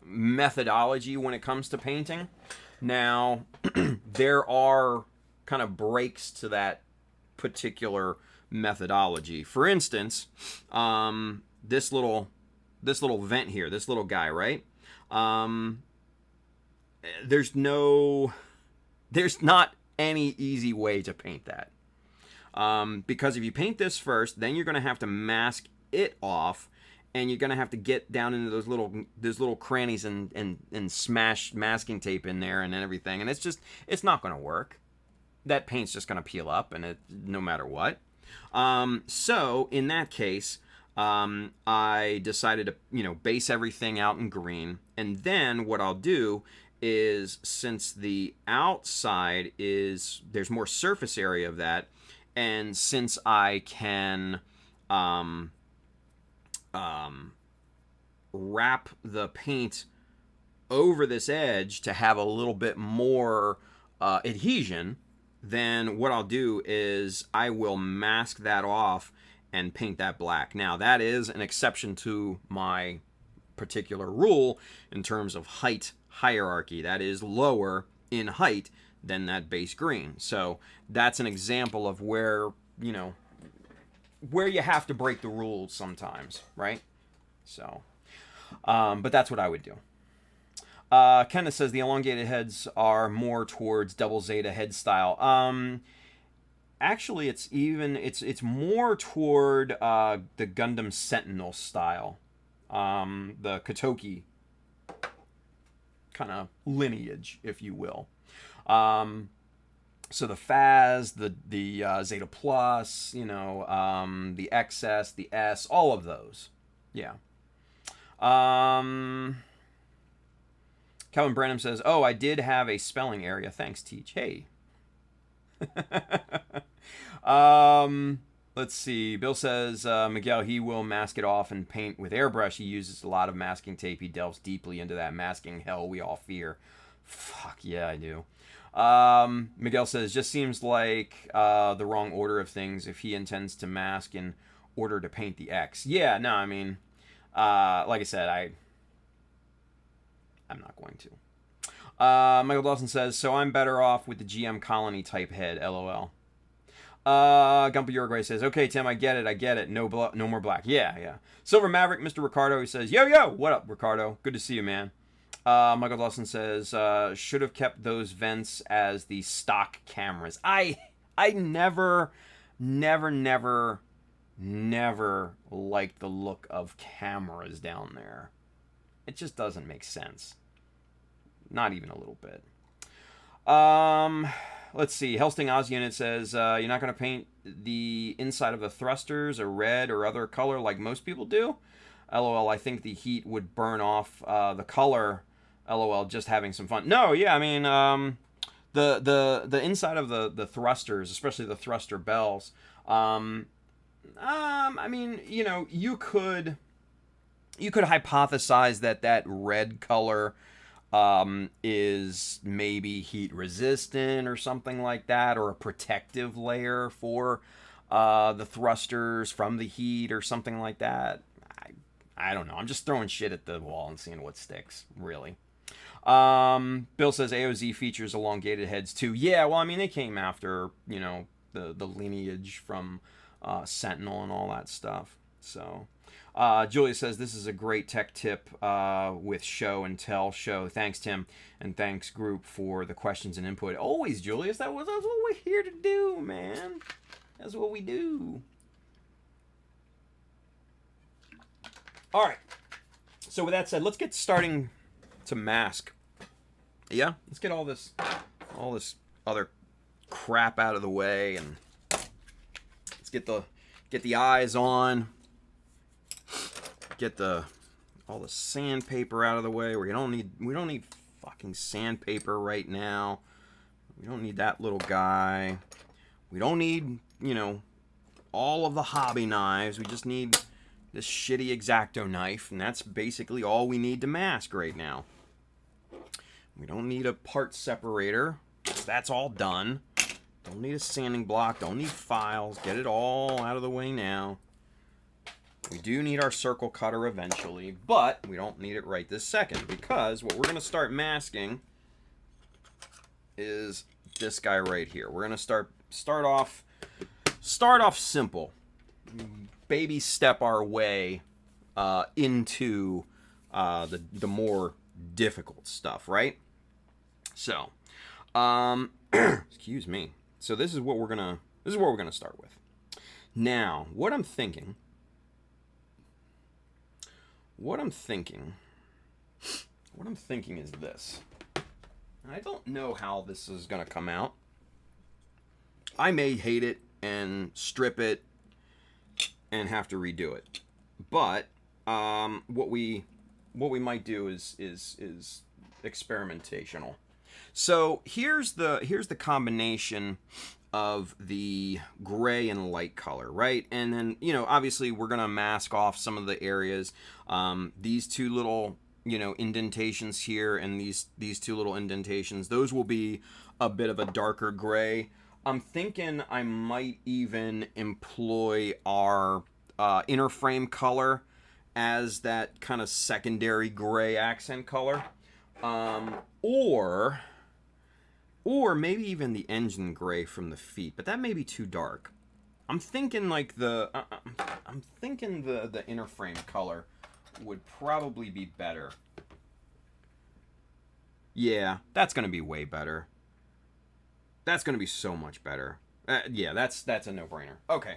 methodology when it comes to painting. Now, there are kind of breaks to that particular methodology. For instance, this little vent here, this little guy, right? There's not any easy way to paint that. Because if you paint this first, then you're going to have to mask it off, and you're going to have to get down into those little crannies and smash masking tape in there and everything, and it's not going to work. That paint's just going to peel up, and no matter what. So in that case, I decided to base everything out in green, and then what I'll do is, since the outside there's more surface area of that, and since I can wrap the paint over this edge to have a little bit more adhesion, then what I'll do is I will mask that off and paint that black. Now, that is an exception to my particular rule in terms of height hierarchy. That is lower in height than that base green. So that's an example of where you have to break the rules sometimes, right? So, but that's what I would do. Kenneth says the elongated heads are more towards double Zeta head style. Actually, it's more toward the Gundam Sentinel style, the Kotoki kind of lineage, if you will. So the Phas, the Zeta Plus, the XS, the S, all of those. Yeah. Calvin Branham says, "Oh, I did have a spelling area. Thanks, Teach." Hey. Let's see. Bill says, Miguel, he will mask it off and paint with airbrush. He uses a lot of masking tape. He delves deeply into that masking hell we all fear. Fuck yeah, I do. Miguel says, just seems like the wrong order of things if he intends to mask in order to paint the X. Yeah, no, I mean, like I said, I'm not going to. Michael Dawson says, so I'm better off with the GM Colony type head, LOL. Gumpa Uruguay says, okay, Tim, I get it. No more black. Yeah. Silver Maverick, Mr. Ricardo, he says, yo, what up, Ricardo? Good to see you, man. Michael Dawson says, should have kept those vents as the stock cameras. I never liked the look of cameras down there. It just doesn't make sense. Not even a little bit. Let's see. Helsting Oz Unit says, you're not going to paint the inside of the thrusters a red or other color like most people do? LOL, I think the heat would burn off the color. LOL, just having some fun. No, yeah, I mean, the inside of the thrusters, especially the thruster bells, I mean, you could hypothesize that red color is maybe heat resistant or something like that, or a protective layer for the thrusters from the heat or something like that. I don't know. I'm just throwing shit at the wall and seeing what sticks, really. Bill says AOZ features elongated heads too. Yeah, well, I mean, they came after, the lineage from Sentinel and all that stuff. So, Julia says, this is a great tech tip with show and tell show. Thanks, Tim, and thanks, group, for the questions and input. Always, Julius, that's what we're here to do, man. That's what we do. All right. So with that said, let's get starting to mask. Yeah, let's get all this other crap out of the way, and let's get the eyes on. get all the sandpaper out of the way. We don't need fucking sandpaper right now. We don't need that little guy. We don't need, all of the hobby knives. We just need this shitty X-Acto knife, and that's basically all we need to mask right now. We don't need a part separator. That's all done. Don't need a sanding block. Don't need files. Get it all out of the way now. We do need our circle cutter eventually, but we don't need it right this second, because what we're going to start masking is this guy right here. We're going to start off simple. Baby step our way into the more difficult stuff, right? So, excuse me. So this is what we're gonna start with. Now, what I'm thinking is this. I don't know how this is gonna come out. I may hate it and strip it and have to redo it. But what we might do is experimentational. So here's the combination of the gray and light color, right? And then, obviously we're gonna mask off some of the areas. These two little, indentations here and these two little indentations, those will be a bit of a darker gray. I'm thinking I might even employ our inner frame color as that kind of secondary gray accent color. Or maybe even the engine gray from the feet, but that may be too dark. I'm thinking like the inner frame color would probably be better. Yeah, that's gonna be way better. That's gonna be so much better. Yeah, that's a no-brainer. Okay,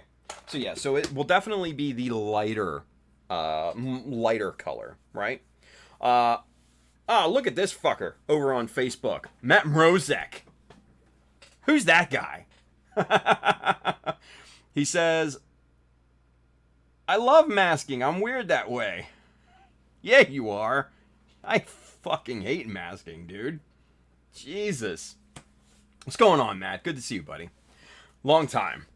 so it will definitely be the lighter color, right? Look at this fucker over on Facebook, Matt Mrozek. Who's that guy? He says, I love masking. I'm weird that way. Yeah, you are. I fucking hate masking, dude. Jesus. What's going on, Matt? Good to see you, buddy. Long time.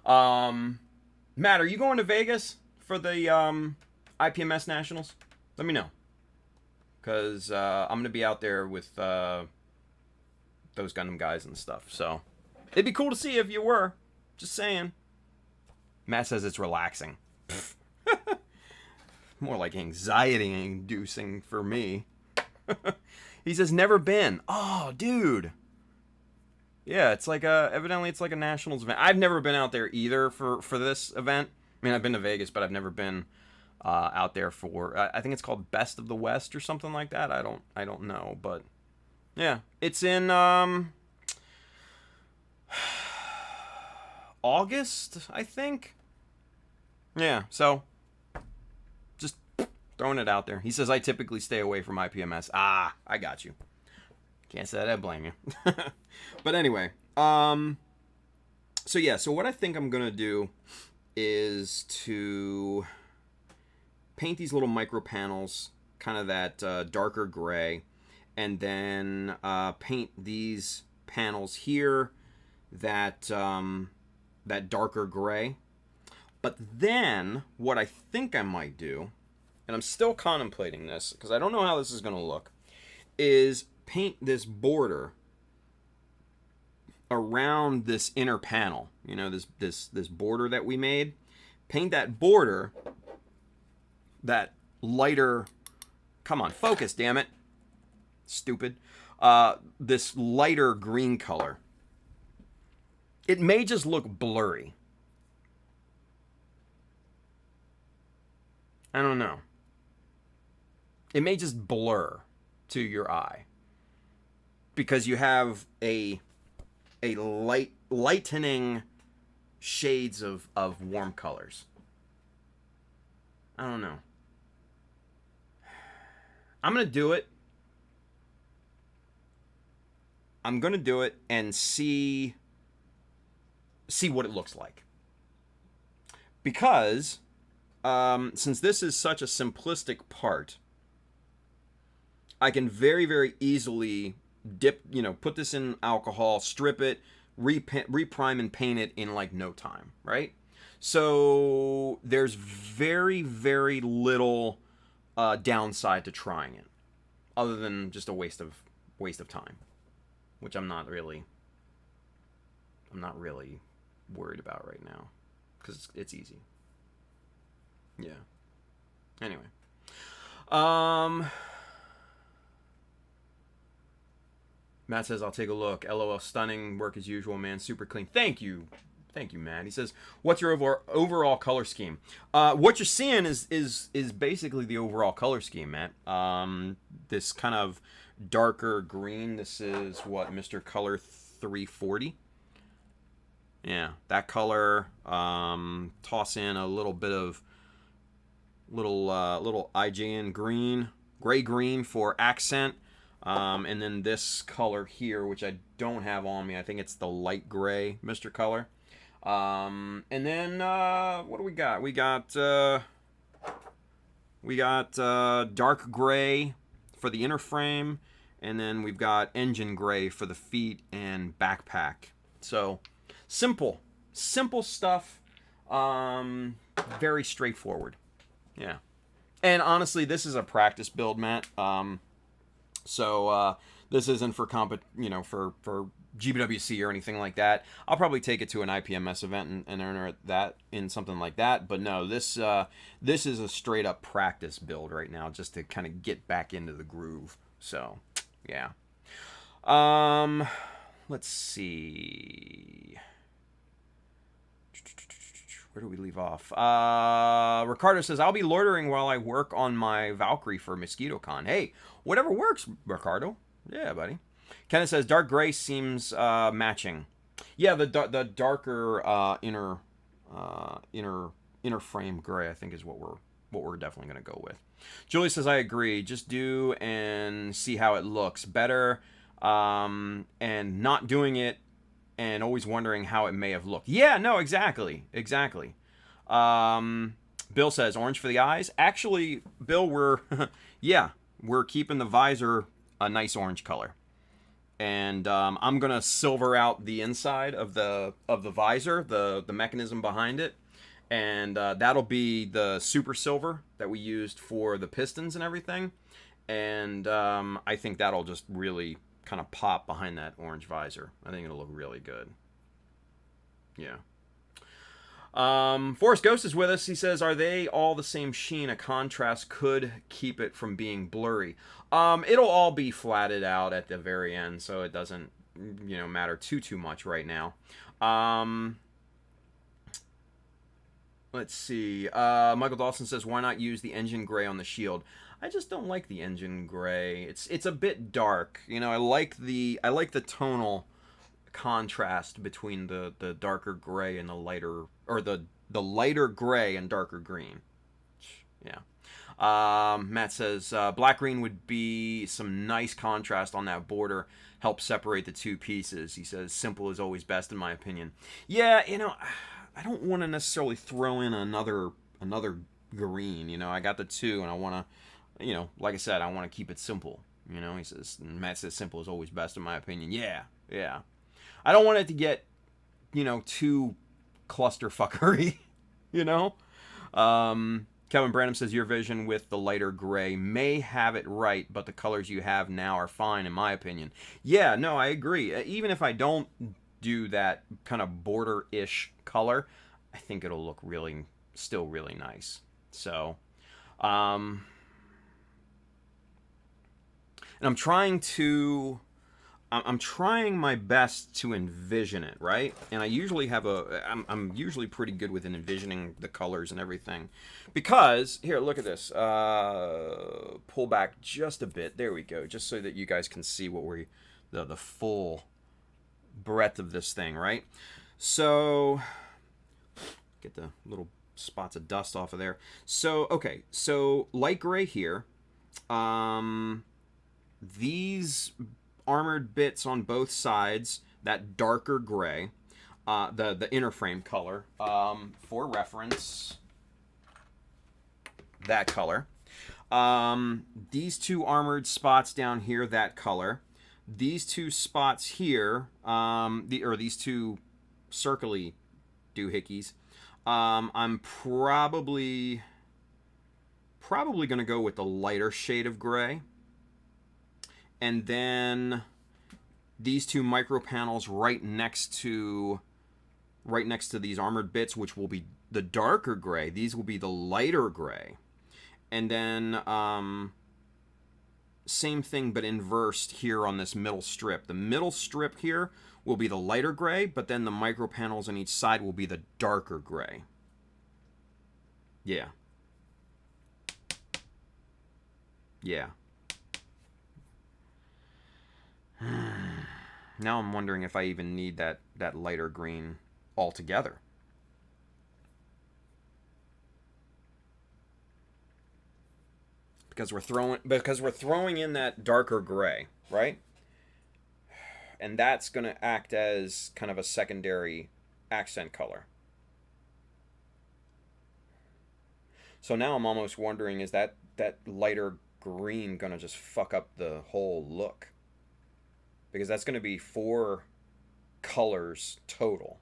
Matt, are you going to Vegas for the IPMS Nationals? Let me know. Because I'm going to be out there with those Gundam guys and stuff. So it'd be cool to see if you were. Just saying. Matt says it's relaxing. More like anxiety-inducing for me. He says, never been. Oh, dude. Yeah, it's like evidently it's like a Nationals event. I've never been out there either for this event. I mean, I've been to Vegas, but I've never been out there for, I think it's called Best of the West or something like that. I don't know, but yeah, it's in August, I think. Yeah, so just throwing it out there. He says I typically stay away from IPMS. I got you. Can't say that I blame you. But anyway, so what I think I'm gonna do is to paint these little micro panels, kind of that darker gray, and then paint these panels here that darker gray. But then what I think I might do, and I'm still contemplating this because I don't know how this is gonna look, is paint this border around this inner panel. You know, this border that we made. Paint that border that lighter, come on, focus, damn it. Stupid. This lighter green color. It may just look blurry. I don't know. It may just blur to your eye. Because you have a lightening shades of warm colors. I don't know. I'm going to do it. I'm going to do it and see what it looks like. Because since this is such a simplistic part, I can very, very easily put this in alcohol, strip it, reprime and paint it in like no time, right? So there's very, very little downside to trying it, other than just a waste of time, which I'm not really worried about right now, because it's easy. Yeah. Anyway. Matt says, I'll take a look. LOL, stunning work as usual, man. Super clean. Thank you, Matt. He says, what's your overall color scheme? What you're seeing is basically the overall color scheme, Matt. This kind of darker green. This is what, Mr. Color 340. Yeah, that color. Toss in a little bit of little IJN green, gray green for accent. And then this color here, which I don't have on me, I think it's the light gray Mr. Color. And then what do we got? We got dark gray for the inner frame, and then we've got engine gray for the feet and backpack. So simple stuff. Very straightforward. Yeah. And honestly, this is a practice build, Matt. So this isn't for for GWC or anything like that. I'll probably take it to an IPMS event and enter that in something like that. But no, this is a straight up practice build right now, just to kind of get back into the groove. So yeah. Let's see. Where do we leave off? Ricardo says, I'll be loitering while I work on my Valkyrie for MosquitoCon. Hey, whatever works, Ricardo. Yeah, buddy. Kenneth says, dark gray seems matching. Yeah, the darker inner frame gray, I think, is what we're definitely going to go with. Julie says, I agree. Just do and see how it looks. Better and not doing it and always wondering how it may have looked. Yeah, no, exactly. Bill says, orange for the eyes. Actually, Bill, we're keeping the visor a nice orange color. And I'm going to silver out the inside of the visor, the mechanism behind it. And that'll be the super silver that we used for the pistons and everything. And I think that'll just really kind of pop behind that orange visor. I think it'll look really good. Yeah. Forrest Ghost is with us. He says, are they all the same sheen? A contrast could keep it from being blurry. It'll all be flatted out at the very end, so it doesn't matter too much right now. Let's see. Michael Dawson says, why not use the engine gray on the shield? I just don't like the engine gray. It's a bit dark. I like the tonal contrast between the darker gray and the lighter, or the lighter gray and darker green. Yeah. Matt says, black green would be some nice contrast on that border, help separate the two pieces. He says, simple is always best in my opinion. Yeah, I don't want to necessarily throw in another green. I got the two, and I want to, like I said, I want to keep it simple. He says, and Matt says, simple is always best in my opinion. Yeah. I don't want it to get, too clusterfuckery, Kevin Branham says, your vision with the lighter gray may have it right, but the colors you have now are fine, in my opinion. Yeah, no, I agree. Even if I don't do that kind of border-ish color, I think it'll look still really nice. So, and I'm trying my best to envision it, right? And I usually I'm usually pretty good with envisioning the colors and everything. Because, here, look at this. Pull back just a bit. There we go. Just so that you guys can see what the full breadth of this thing, right? So, get the little spots of dust off of there. So, okay. So, light gray here. These armored bits on both sides, that darker gray, the inner frame color. For reference, that color. These two armored spots down here, that color. These two spots here, these two circly doohickeys, I'm probably going to go with the lighter shade of gray. And then these two micro panels right next to these armored bits, which will be the darker gray. These will be the lighter gray. And then same thing but inversed here on this middle strip. The middle strip here will be the lighter gray, but then the micro panels on each side will be the darker gray. Yeah. Yeah. Now I'm wondering if I even need that lighter green altogether. Because we're throwing in that darker gray, right? And that's going to act as kind of a secondary accent color. So now I'm almost wondering, is that lighter green going to just fuck up the whole look? Because that's going to be 4 colors total.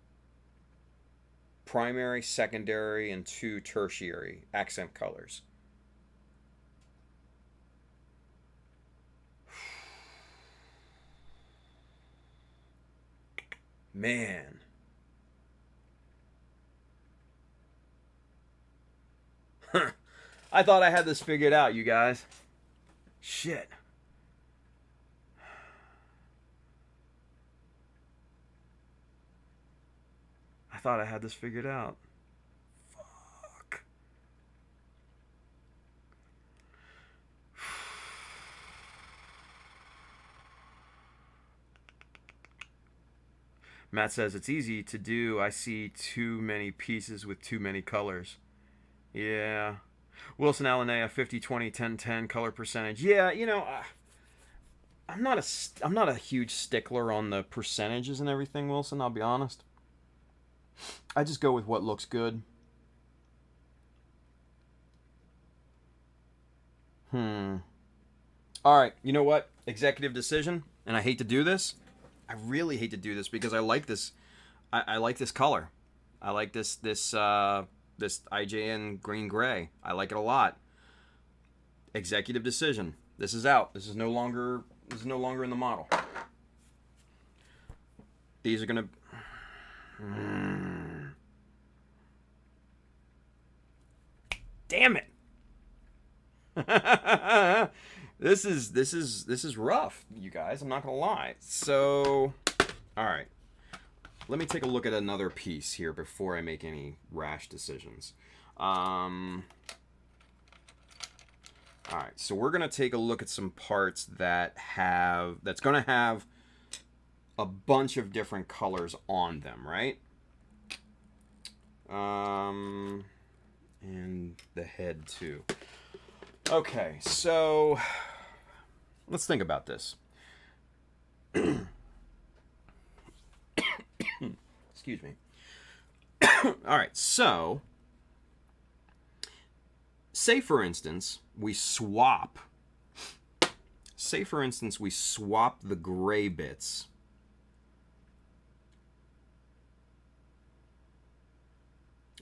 Primary, secondary, and 2 tertiary accent colors. Man. I thought I had this figured out, you guys. Shit. I thought I had this figured out. Fuck. Matt says, it's easy to do. I see too many pieces with too many colors. Yeah. Wilson Alanea, 50-20, 10-10 color percentage. Yeah, you know, I'm not a huge stickler on the percentages and everything, Wilson, I'll be honest. I just go with what looks good. All right, you know what? Executive decision, and I hate to do this. I really hate to do this because I like this. I like this color. I like this IJN green gray. I like it a lot. Executive decision. This is out. This is no longer in the model. These are gonna. Damn it. This is rough, you guys. I'm not gonna lie. So, all right. Let me take a look at another piece here before I make any rash decisions. All right. So we're gonna take a look at some parts that's gonna have a bunch of different colors on them, right? And the head too. Okay, so let's think about this. Excuse me. All right, so say for instance we swap the gray bits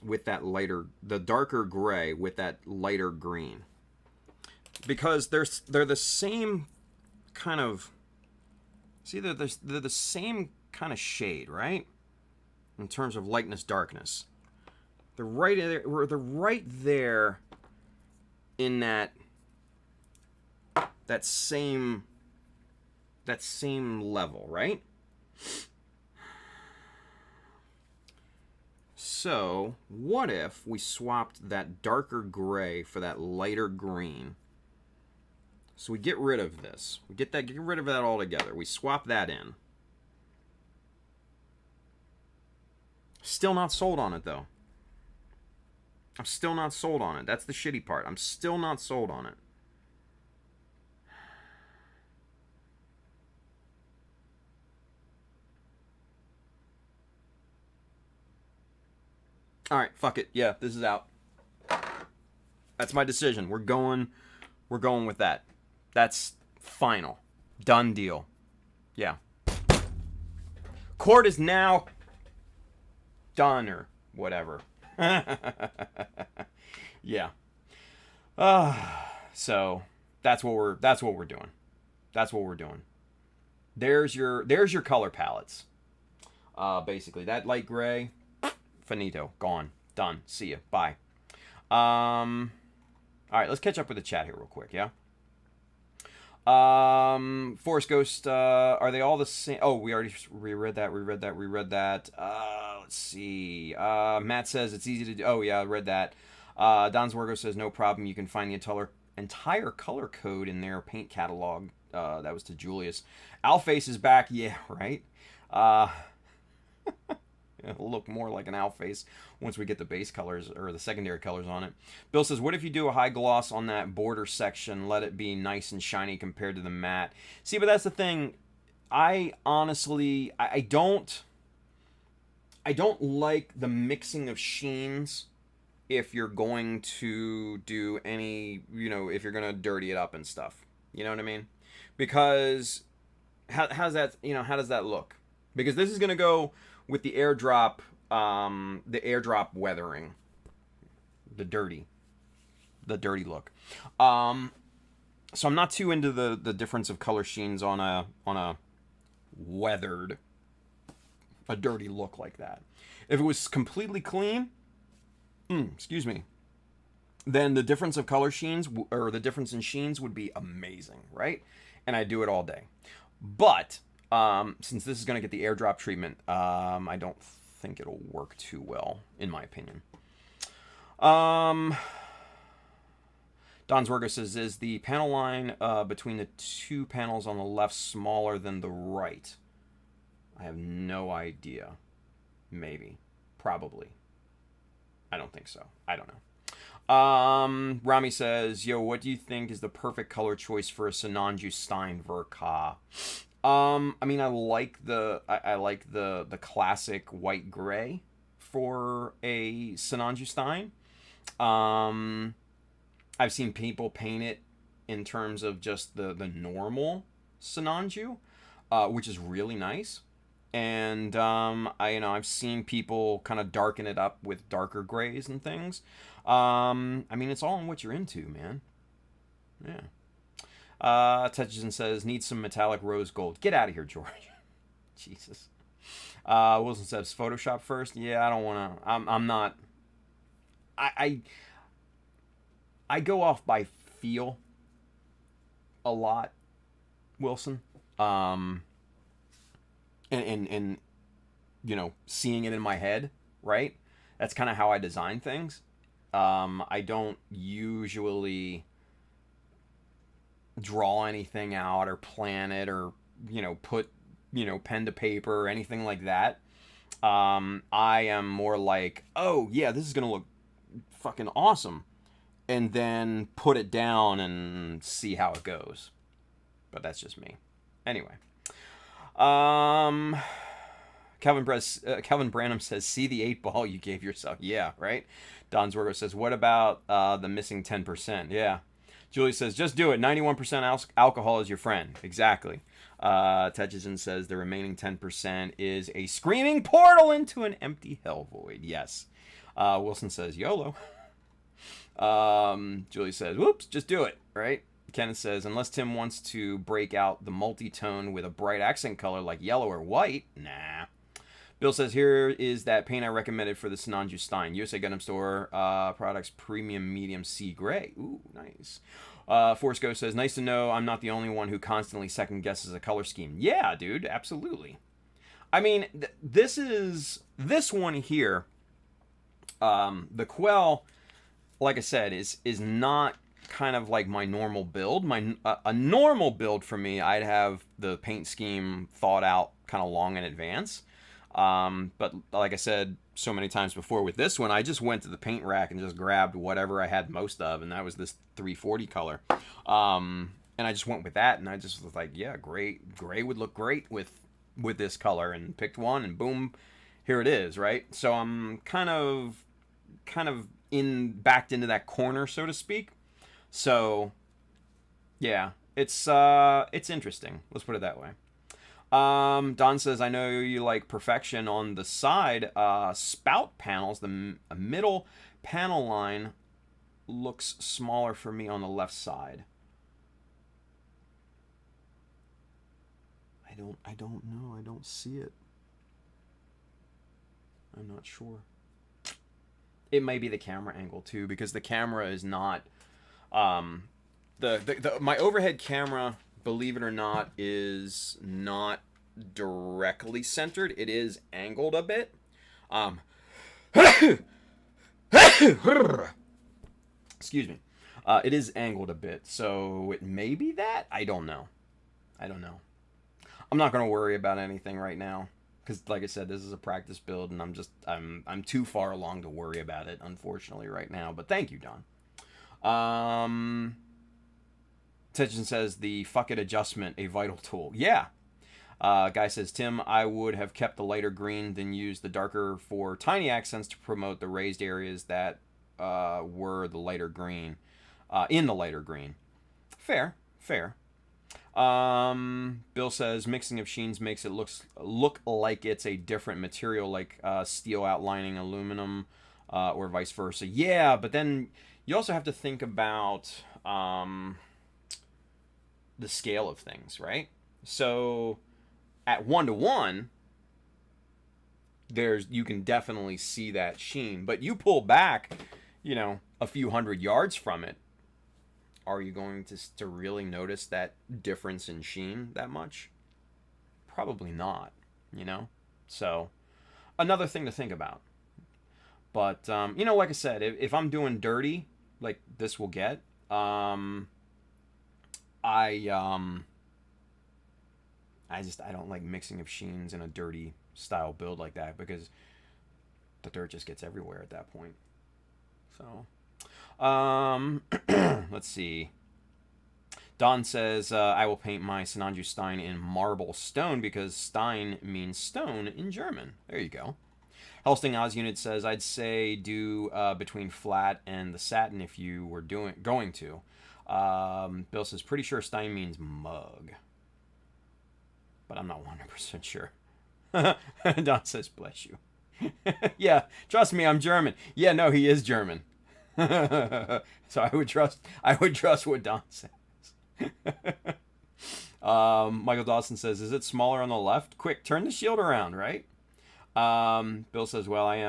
with that the darker gray with that lighter green, because they're the same kind of, see, they're the same kind of shade, right? In terms of lightness, darkness, they're right there in that same level, right? So, what if we swapped that darker gray for that lighter green? So we get rid of this. Get rid of that altogether. We swap that in. Still not sold on it, though. I'm still not sold on it. That's the shitty part. I'm still not sold on it. All right, fuck it. Yeah, this is out. That's my decision. We're going with that. That's final. Done deal. Yeah. Court is now done or whatever. Yeah. So that's what we're doing. That's what we're doing. There's your color palettes. Basically that light gray, finito, gone, done. See ya. Bye. All right, let's catch up with the chat here real quick, yeah? Forest Ghost, are they all the same? Oh, we already reread that. Let's see. Matt says it's easy to do. Oh, yeah, I read that. Don Zwergo says no problem. You can find the entire color code in their paint catalog. That was to Julius. Alface is back. Yeah, right? It'll look more like an Alface once we get the base colors or the secondary colors on it. Bill says, what if you do a high gloss on that border section? Let it be nice and shiny compared to the matte. See, but that's the thing. I honestly, I don't like the mixing of sheens if you're going to do any, if you're going to dirty it up and stuff. You know what I mean? Because how's that, how does that look? Because this is going to go with the airdrop weathering, the dirty look. So I'm not too into the difference of color sheens on a weathered, a dirty look like that. If it was completely clean, excuse me, then the difference of color sheens or the difference in sheens would be amazing, right? And I do it all day. But since this is going to get the airdrop treatment, I don't think it'll work too well, in my opinion. Don Zwergo says, is the panel line between the two panels on the left smaller than the right? I have no idea. Maybe. Probably. I don't think so. I don't know. Rami says, yo, what do you think is the perfect color choice for a Sinanju Stein Verka? I mean, I like the classic white gray for a Sinanju Stein. I've seen people paint it in terms of just the normal Sinanju, which is really nice. And I've seen people kind of darken it up with darker grays and things. I mean, it's all in what you're into, man. Yeah. Tetchison says, need some metallic rose gold. Get out of here, George. Jesus. Wilson says, Photoshop first. Yeah, I don't want to. I'm not. I go off by feel a lot, Wilson. And seeing it in my head, right? That's kind of how I design things. I don't usually draw anything out or plan it or put pen to paper or anything like that. I am more like, oh yeah, this is gonna look fucking awesome, and then put it down and see how it goes. But that's just me. Anyway, Calvin Branham says, see the 8-ball you gave yourself. Yeah, right. Don Zwergo says, what about the missing 10%? Yeah. Julie says, just do it. 91% alcohol is your friend. Exactly. Tetchison says, the remaining 10% is a screaming portal into an empty hell void. Yes. Wilson says, YOLO. Julie says, whoops, just do it. Right? Kenneth says, unless Tim wants to break out the multi-tone with a bright accent color like yellow or white, nah. Bill says, here is that paint I recommended for the Sinanju Stein. USA Gundam Store products premium medium sea gray. Ooh, nice. Forrest Ghost says, nice to know I'm not the only one who constantly second guesses a color scheme. Yeah, dude, absolutely. I mean, this one here, the Quel, like I said, is not kind of like my normal build. A normal build for me, I'd have the paint scheme thought out kind of long in advance. But like I said so many times before with this one, I just went to the paint rack and just grabbed whatever I had most of, and that was this 340 color. And I just went with that, and I just was like, yeah, gray would look great with this color, and picked one, and boom, here it is, right? So I'm kind of backed into that corner, so to speak. So, yeah, it's interesting. Let's put it that way. Don says, I know you like perfection on the side. Spout panels, the middle panel line looks smaller for me on the left side. I don't know. I don't see it. I'm not sure. It may be the camera angle too, because the camera is not my overhead camera, believe it or not, is not directly centered. It is angled a bit. Excuse me. It is angled a bit, so it may be that. I don't know. I'm not going to worry about anything right now, because like I said, this is a practice build, and I'm too far along to worry about it, unfortunately, right now. But thank you, Don. Tetchin says the fuck it adjustment, a vital tool. Yeah. Guy says, Tim, I would have kept the lighter green, then used the darker for tiny accents to promote the raised areas that were the lighter green, in the lighter green. Fair. Bill says mixing of sheens makes it look like it's a different material, like steel outlining aluminum, or vice versa. Yeah, but then you also have to think about the scale of things, right? So at 1:1, you can definitely see that sheen, but you pull back, a few hundred yards from it. Are you going to really notice that difference in sheen that much? Probably not, So, another thing to think about. But, like I said, if I'm doing dirty, like this will get, I don't like mixing of sheens in a dirty style build like that, because the dirt just gets everywhere at that point. So... let's see. Don says, I will paint my Sinanju Stein in marble stone because Stein means stone in German. There you go. Helsting Oz Unit says, I'd say do between flat and the satin if you were going to. Bill says, pretty sure Stein means mug. But I'm not 100% sure. Don says, bless you. Yeah, trust me, I'm German. Yeah, no, he is German. So I would trust what Don says. Michael Dawson says, is it smaller on the left? Quick, turn the shield around, right? Bill says, well, I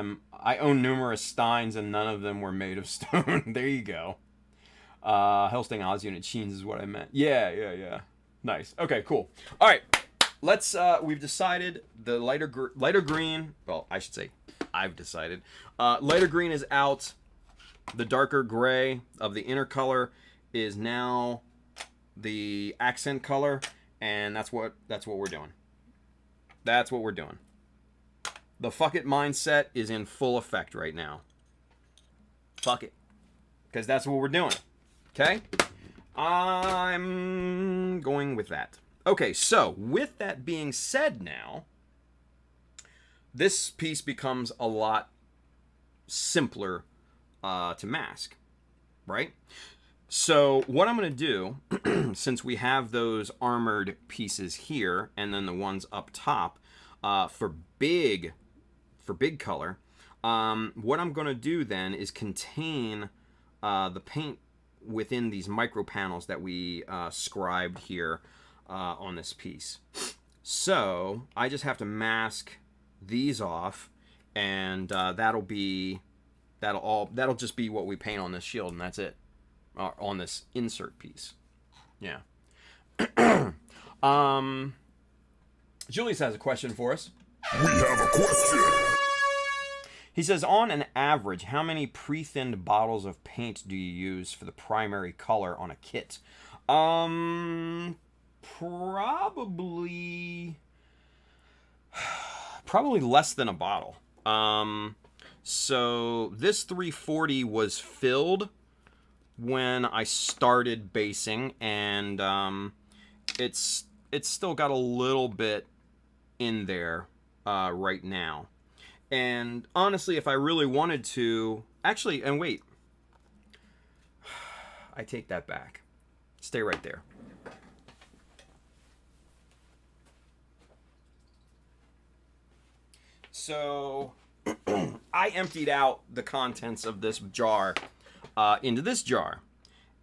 own numerous Steins and none of them were made of stone. There you go. Helsting Oz Unit Sheens is what I meant. Yeah. Nice. Okay, cool. All right. Let's we've decided the lighter green, well, I should say I've decided. Lighter green is out. The darker gray of the inner color is now the accent color, and that's what we're doing. That's what we're doing. The fuck it mindset is in full effect right now. Fuck it. Because that's what we're doing. Okay? I'm going with that. Okay, so with that being said now, this piece becomes a lot simpler to mask, right? So what I'm going to do, since we have those armored pieces here and then the ones up top, for big color, what I'm going to do then is contain the paint within these micro panels that we scribed here on this piece. So I just have to mask these off, and that'll just be what we paint on this shield, and that's it. On this insert piece. Yeah. Julius has a question for us. We have a question. He says, on an average, how many pre-thinned bottles of paint do you use for the primary color on a kit? Probably less than a bottle. So this 340 was filled when I started basing, and it's still got a little bit in there right now. And honestly, if I really wanted to, Actually, and wait. I take that back. Stay right there. So, I emptied out the contents of this jar into this jar.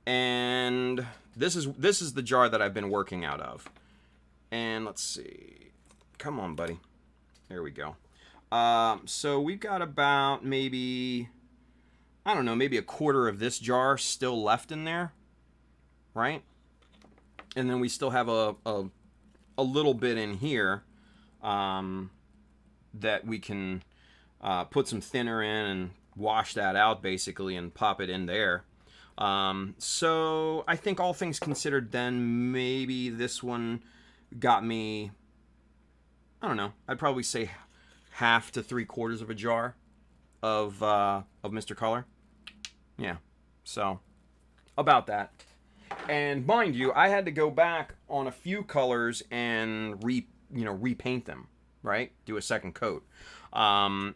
And this is the jar that I've been working out of. And let's see. Come on, buddy. There we go. So we've got about maybe, I don't know, maybe a quarter of this jar still left in there, right? And then we still have a little bit in here that we can put some thinner in and wash that out basically and pop it in there. So I think all things considered, then maybe this one got me, I don't know, I'd probably say half to 3/4 of a jar of Mr. Color. Yeah, so about that. And mind you, I had to go back on a few colors and repaint them, right? Do a second coat,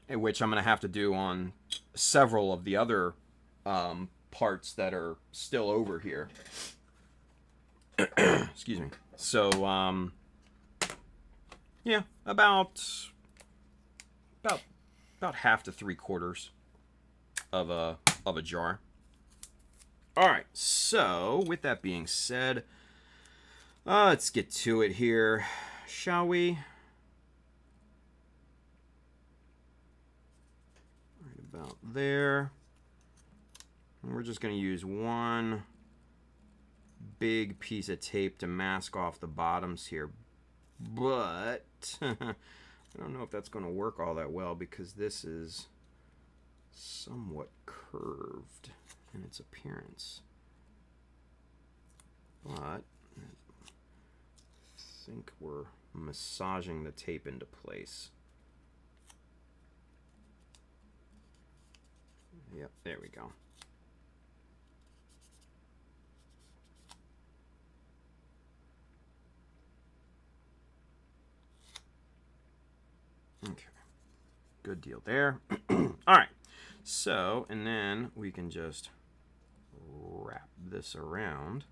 which I'm gonna have to do on several of the other parts that are still over here. Excuse me. So yeah, about half to 3/4 of a jar. All right. So with that being said, let's get to it here, shall we? Right about there. And we're just going to use one big piece of tape to mask off the bottoms here. But I don't know if that's going to work all that well because this is somewhat curved in its appearance. But I think we're massaging the tape into place. Yep, there we go. Okay, good deal there. All right, so, and then we can just wrap this around.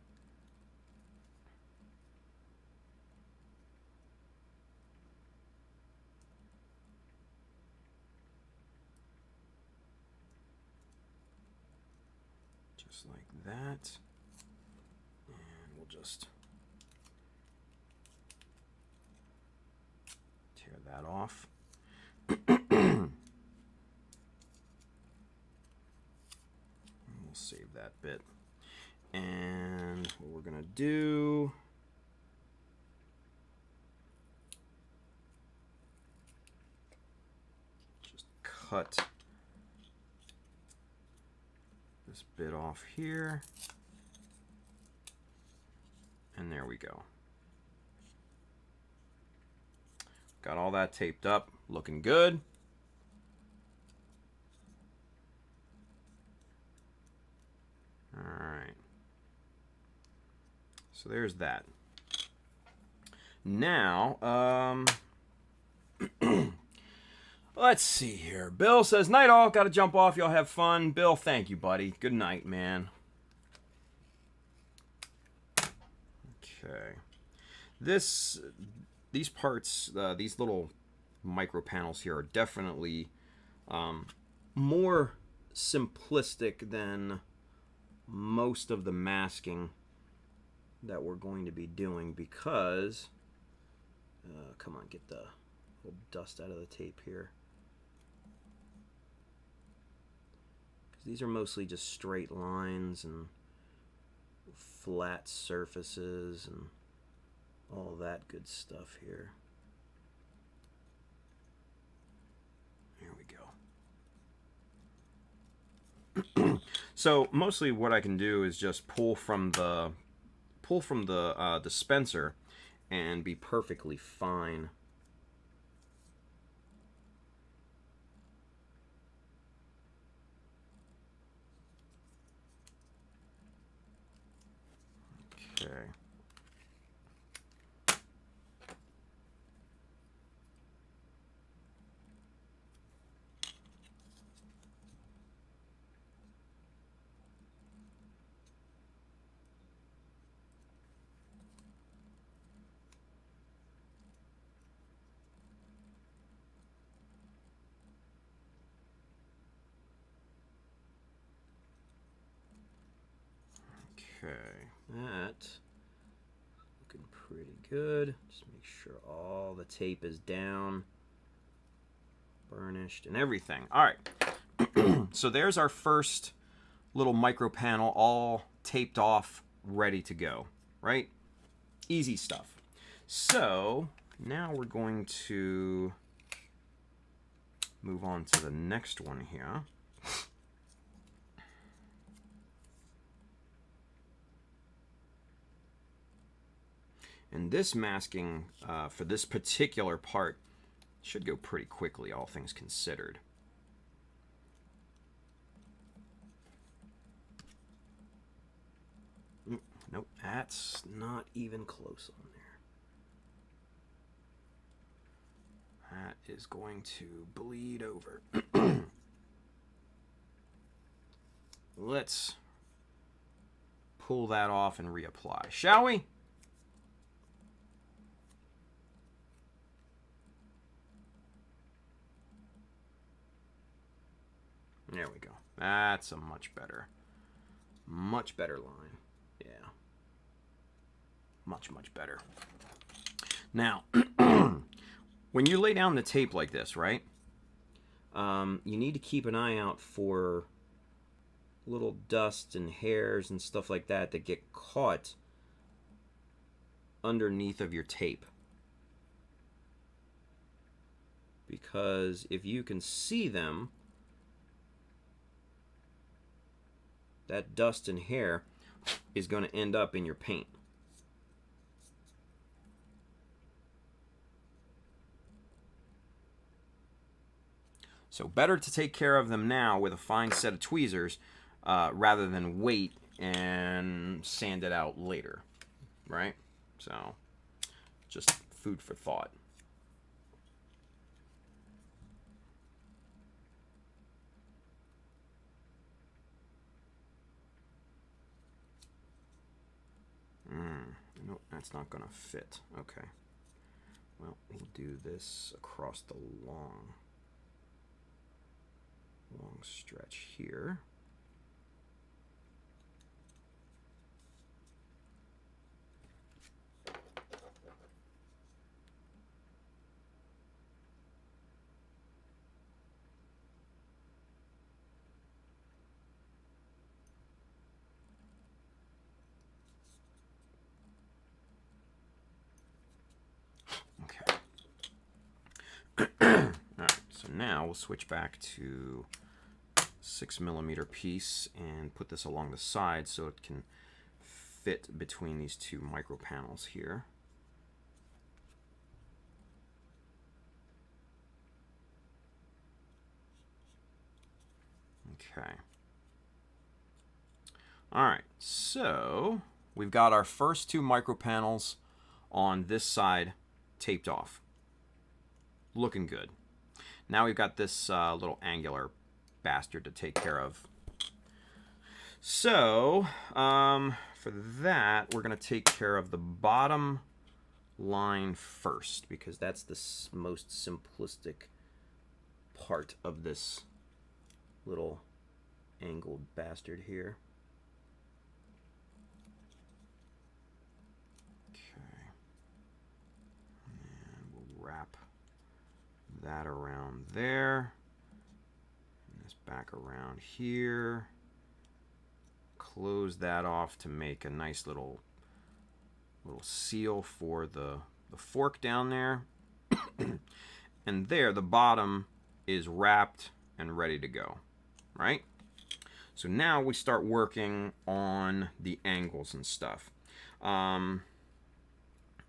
Just like that. And we'll just tear that off. We'll save that bit. And what we're gonna do, just cut this bit off here. And there we go. Got all that taped up, looking good. All right. So there's that. Now, let's see here. Bill says, night all, gotta jump off. Y'all have fun. Bill, thank you, buddy. Good night, man. Okay. These parts, these little micro panels here are definitely more simplistic than most of the masking that we're going to be doing because, come on, get the little dust out of the tape here. Because these are mostly just straight lines and flat surfaces and all that good stuff here. Here we go. So mostly what I can do is just pull from the dispenser and be perfectly fine. Okay. Okay, that looking pretty good. Just make sure all the tape is down, burnished, and everything. All right, so there's our first little micro panel all taped off, ready to go, right? Easy stuff. So now we're going to move on to the next one here. And this masking for this particular part should go pretty quickly, all things considered. Nope, that's not even close on there. That is going to bleed over. Let's pull that off and reapply, shall we? There we go. That's a much better line. Yeah. Much, much better. Now, when you lay down the tape like this, right, you need to keep an eye out for little dust and hairs and stuff like that that get caught underneath of your tape. Because if you can see them, that dust and hair is going to end up in your paint. So better to take care of them now with a fine set of tweezers rather than wait and sand it out later, right? So just food for thought. Nope, that's not gonna fit. Okay. Well, we'll do this across the long stretch here. Alright, so now we'll switch back to 6mm piece and put this along the side so it can fit between these two micro panels here. Okay. Alright, so we've got our first two micro panels on this side taped off. Looking good. Now we've got this little angular bastard to take care of. So, for that, we're going to take care of the bottom line first, because that's the most simplistic part of this little angled bastard here. Okay. And we'll wrap that around there. And this back around here. Close that off to make a nice little seal for the fork down there. And there, the bottom is wrapped and ready to go, right? So now we start working on the angles and stuff. I'm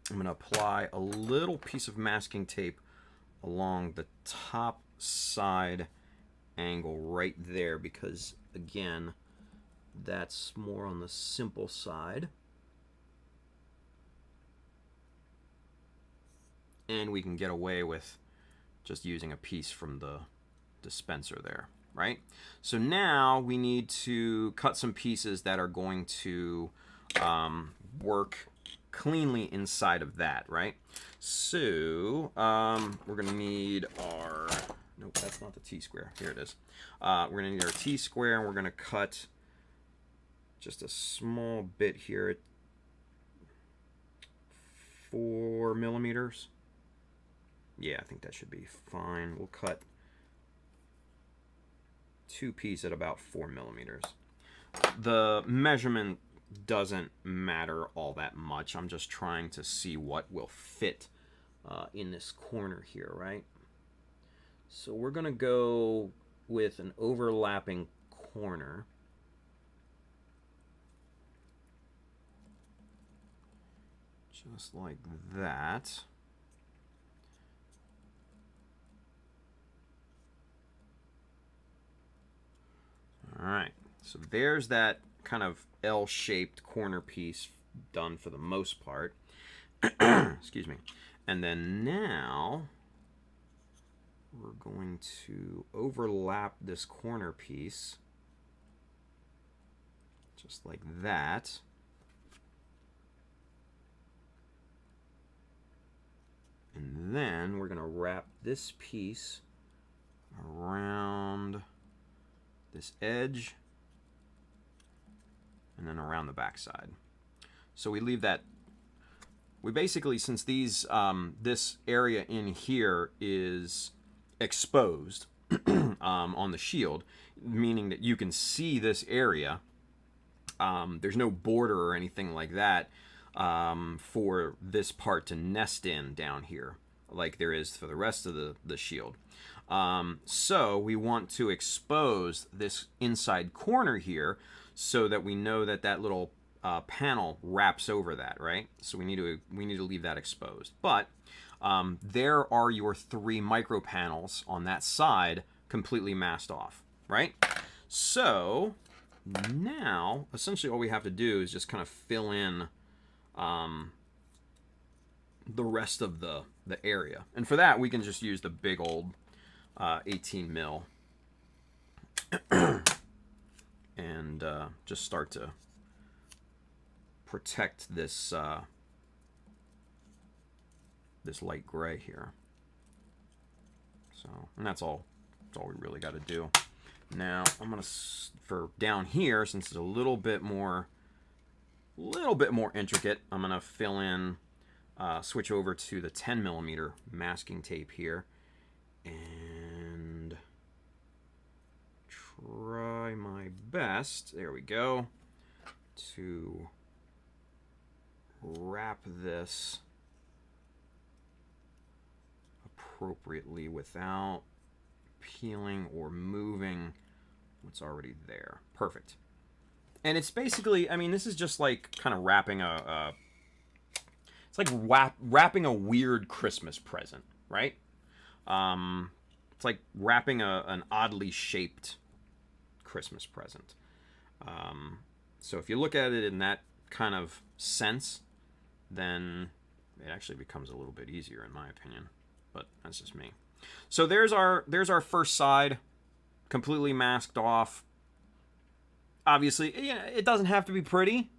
going to apply a little piece of masking tape along the top side angle right there, because again, that's more on the simple side. And we can get away with just using a piece from the dispenser there, right? So now we need to cut some pieces that are going to work cleanly inside of that, right? So we're gonna need our, nope, that's not the T-square. Here it is. We're gonna need our T-square, and we're gonna cut just a small bit here at 4 millimeters. Yeah, I think that should be fine. We'll cut 2 pieces at about 4 millimeters. The measurement doesn't matter all that much. I'm just trying to see what will fit in this corner here, right? So we're going to go with an overlapping corner. Just like that. All right, so there's that kind of L-shaped corner piece done for the most part. Excuse me. And then now we're going to overlap this corner piece just like that. And then we're going to wrap this piece around this edge and then around the back side. So we leave that. We basically, since these this area in here is exposed on the shield, meaning that you can see this area. There's no border or anything like that for this part to nest in down here, like there is for the rest of the shield. So we want to expose this inside corner here so that we know that that little panel wraps over that, right? So we need to leave that exposed. But there are your 3 micro panels on that side completely masked off, right? So now essentially all we have to do is just kind of fill in the rest of the area. And for that we can just use the big old 18 mil and just start to protect this this light gray here. So, and that's all we really got to do. Now I'm gonna, for down here, since it's a little bit more intricate, I'm gonna fill in, switch over to the 10 millimeter masking tape here and try my best, there we go, to wrap this appropriately without peeling or moving what's already there. Perfect. And it's basically, I mean, this is just like kind of wrapping it's like wrapping a weird Christmas present, right? It's like wrapping an oddly shaped Christmas present. So if you look at it in that kind of sense, then it actually becomes a little bit easier in my opinion, but that's just me. So there's our first side, completely masked off. Obviously, you know, it doesn't have to be pretty.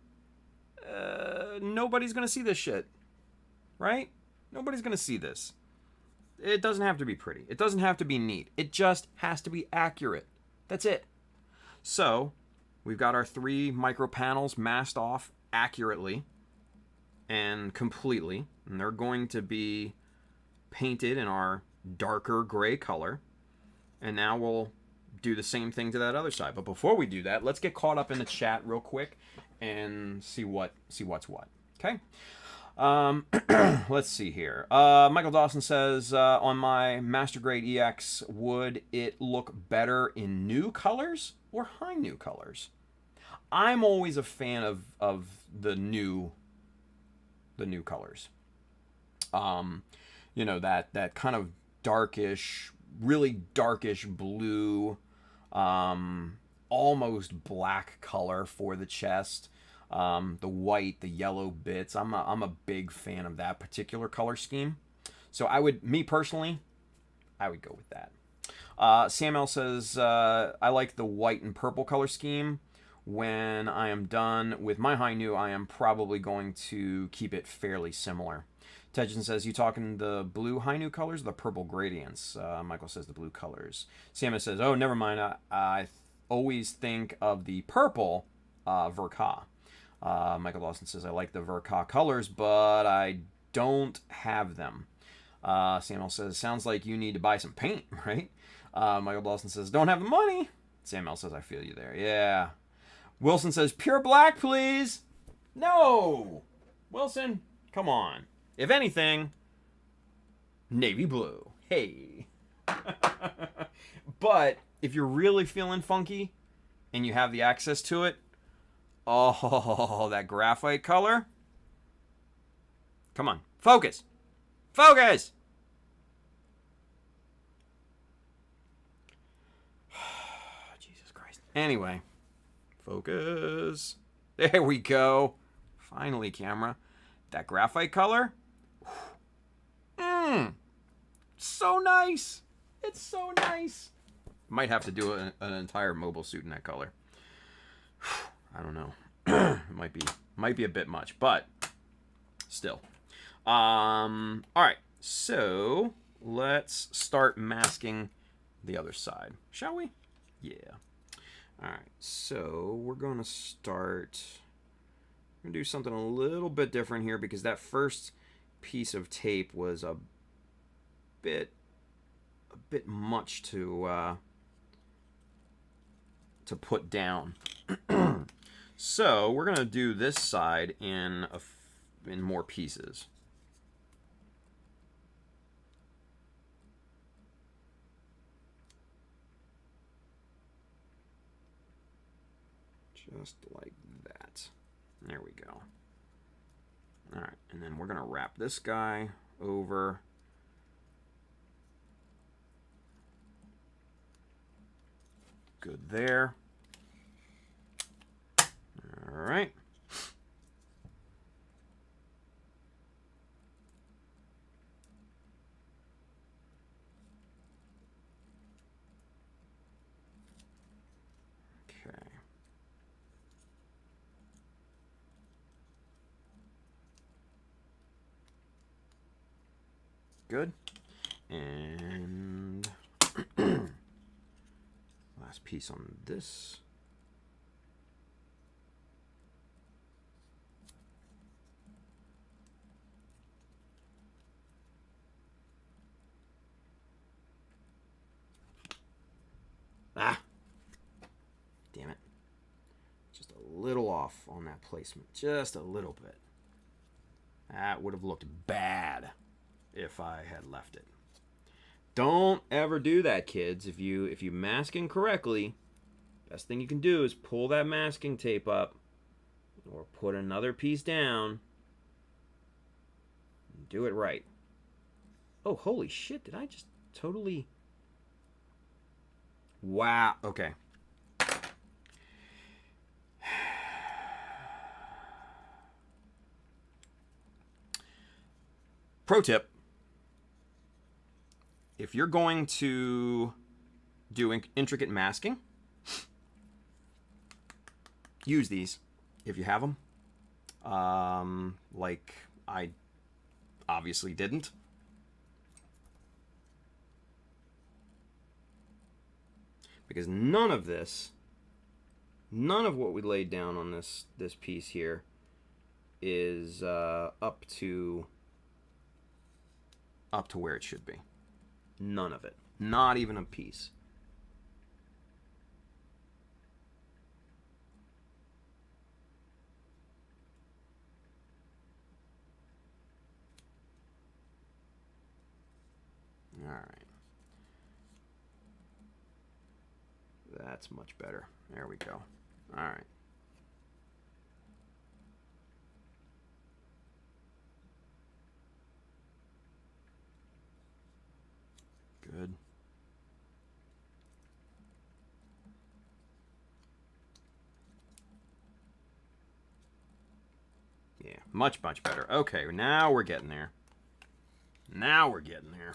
Nobody's gonna see this shit, right? Nobody's gonna see this. It doesn't have to be pretty. It doesn't have to be neat. It just has to be accurate. That's it. So we've got our 3 micro panels masked off accurately and completely, and they're going to be painted in our darker gray color. And now we'll do the same thing to that other side. But before we do that, let's get caught up in the chat real quick and see what's what. Okay. Let's see here. Michael Dawson says, on my Master Grade EX, would it look better in new colors or high new colors? I'm always a fan of the new colors. You know, that kind of darkish, really darkish blue, almost black color for the chest. The white, the yellow bits. I'm a big fan of that particular color scheme. So me personally, I would go with that. Sam L says, I like the white and purple color scheme. When I am done with my high new, I am probably going to keep it fairly similar. Tedgen says, you talking the blue high new colors or the purple gradients? Michael says the blue colors. Sam says, oh, never mind. I always think of the purple Verka. Michael Dawson says, I like the Verka colors, but I don't have them. Samuel says, sounds like you need to buy some paint, right? Michael Dawson says, don't have the money. Samuel says, I feel you there. Yeah. Wilson says, pure black, please. No. Wilson, come on. If anything, navy blue. Hey. But if you're really feeling funky and you have the access to it, oh, that graphite color. Come on. Focus. Focus. Jesus Christ. Anyway. Focus. There we go. Finally, camera. That graphite color. So nice. It's so nice. Might have to do an entire mobile suit in that color. I don't know. It might be a bit much, but still. All right. So let's start masking the other side, shall we? Yeah. All right. So we're gonna start. We're gonna do something a little bit different here because that first piece of tape was a bit much to put down. So we're gonna do this side in more pieces. Just like that. There we go. All right, and then we're gonna wrap this guy over. Good there. All right. Okay. Good. And last piece on this. Ah, damn it. Just a little off on that placement. Just a little bit. That would have looked bad if I had left it. Don't ever do that, kids. If you mask incorrectly, best thing you can do is pull that masking tape up or put another piece down and do it right. Oh, holy shit, did I just totally... Wow, okay. Pro tip. If you're going to do intricate masking, use these if you have them. Like I obviously didn't. Because none of what we laid down on this piece here is up to where it should be. None of it. Not even a piece. All right. That's much better. There we go. All right. Good. Yeah, much better. Okay, now we're getting there. Now we're getting there.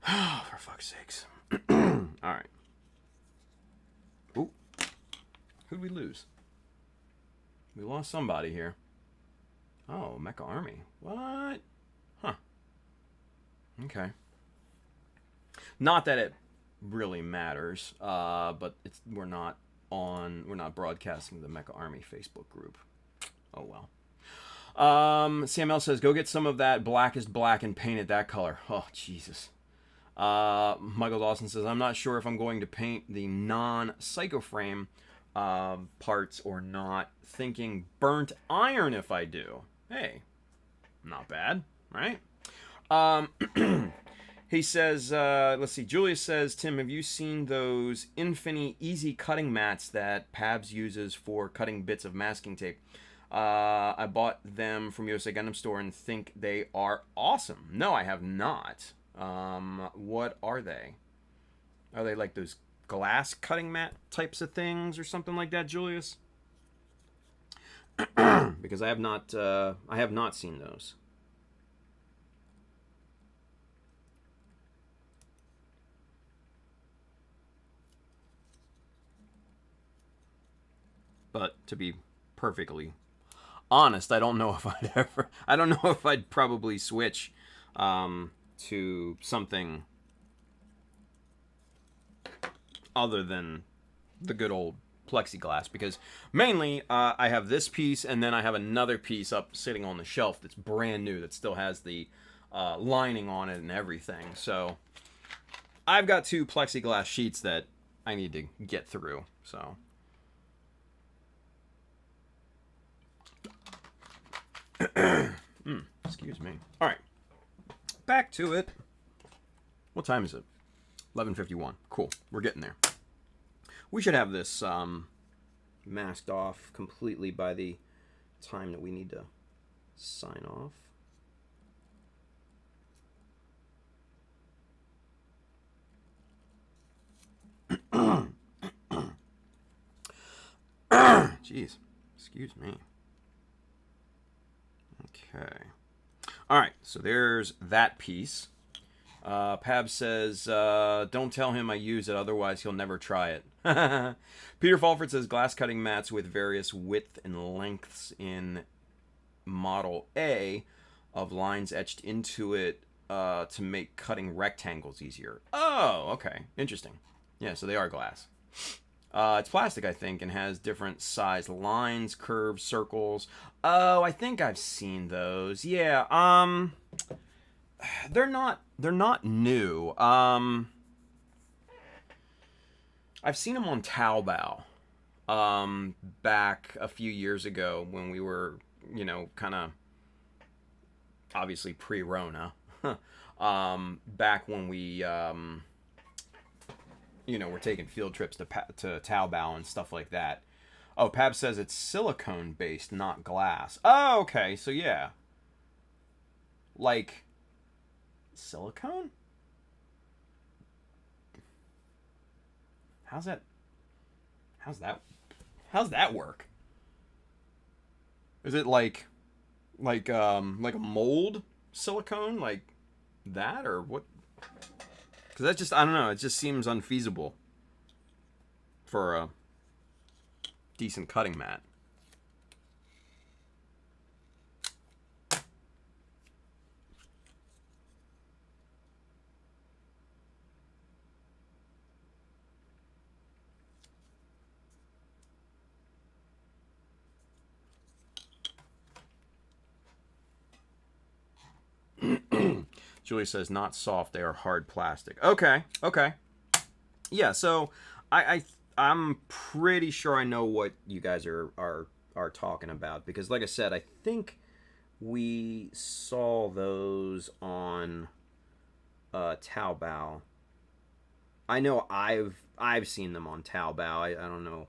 Oh, for fuck's sakes. All right. Ooh. Who'd we lose? We lost somebody here. Oh, Mecha Army. What? Huh. Okay. Not that it really matters, but we're not we're not broadcasting the Mecha Army Facebook group. Oh well. CML says, go get some of that blackest black and paint it that color. Oh, Jesus. Michael Dawson says, I'm not sure if I'm going to paint the non-Psycho Frame parts or not. Thinking burnt iron if I do. Hey, not bad, right? He says, let's see, Julius says, Tim, have you seen those Infini Easy cutting mats that Pabs uses for cutting bits of masking tape? I bought them from USA Gundam Store and think they are awesome. No, I have not. What are they? Are they like those glass cutting mat types of things or something like that, Julius? Because I have not seen those. But to be perfectly honest, I don't know if I'd probably switch to something other than the good old plexiglass, because mainly I have this piece and then I have another piece up sitting on the shelf that's brand new that still has the lining on it and everything. So I've got 2 plexiglass sheets that I need to get through. So excuse me. All right, back to it. What time is it? 11:51. Cool. We're getting there. We should have this masked off completely by the time that we need to sign off. Jeez. Excuse me. Okay. All right. So there's that piece. Pab says, don't tell him I use it, otherwise he'll never try it. Peter Falford says, glass cutting mats with various width and lengths in Model A of lines etched into it to make cutting rectangles easier. Oh, okay. Interesting. Yeah, so they are glass. It's plastic, I think, and has different size lines, curves, circles. Oh, I think I've seen those. Yeah, they're not new. I've seen them on Taobao back a few years ago when we were, kind of obviously pre-Rona. Back when we, we're taking field trips to Taobao and stuff like that. Oh, Pab says it's silicone-based, not glass. Oh, okay, so yeah. Like, silicone? How's that work? Is it like a mold silicone, like that, or what? Because that just, I don't know, it just seems unfeasible for a decent cutting mat. Julie says, not soft, they are hard plastic. Okay. Yeah, so I'm pretty sure I know what you guys are talking about, because like I said, I think we saw those on Taobao. I know I've seen them on Taobao. I don't know,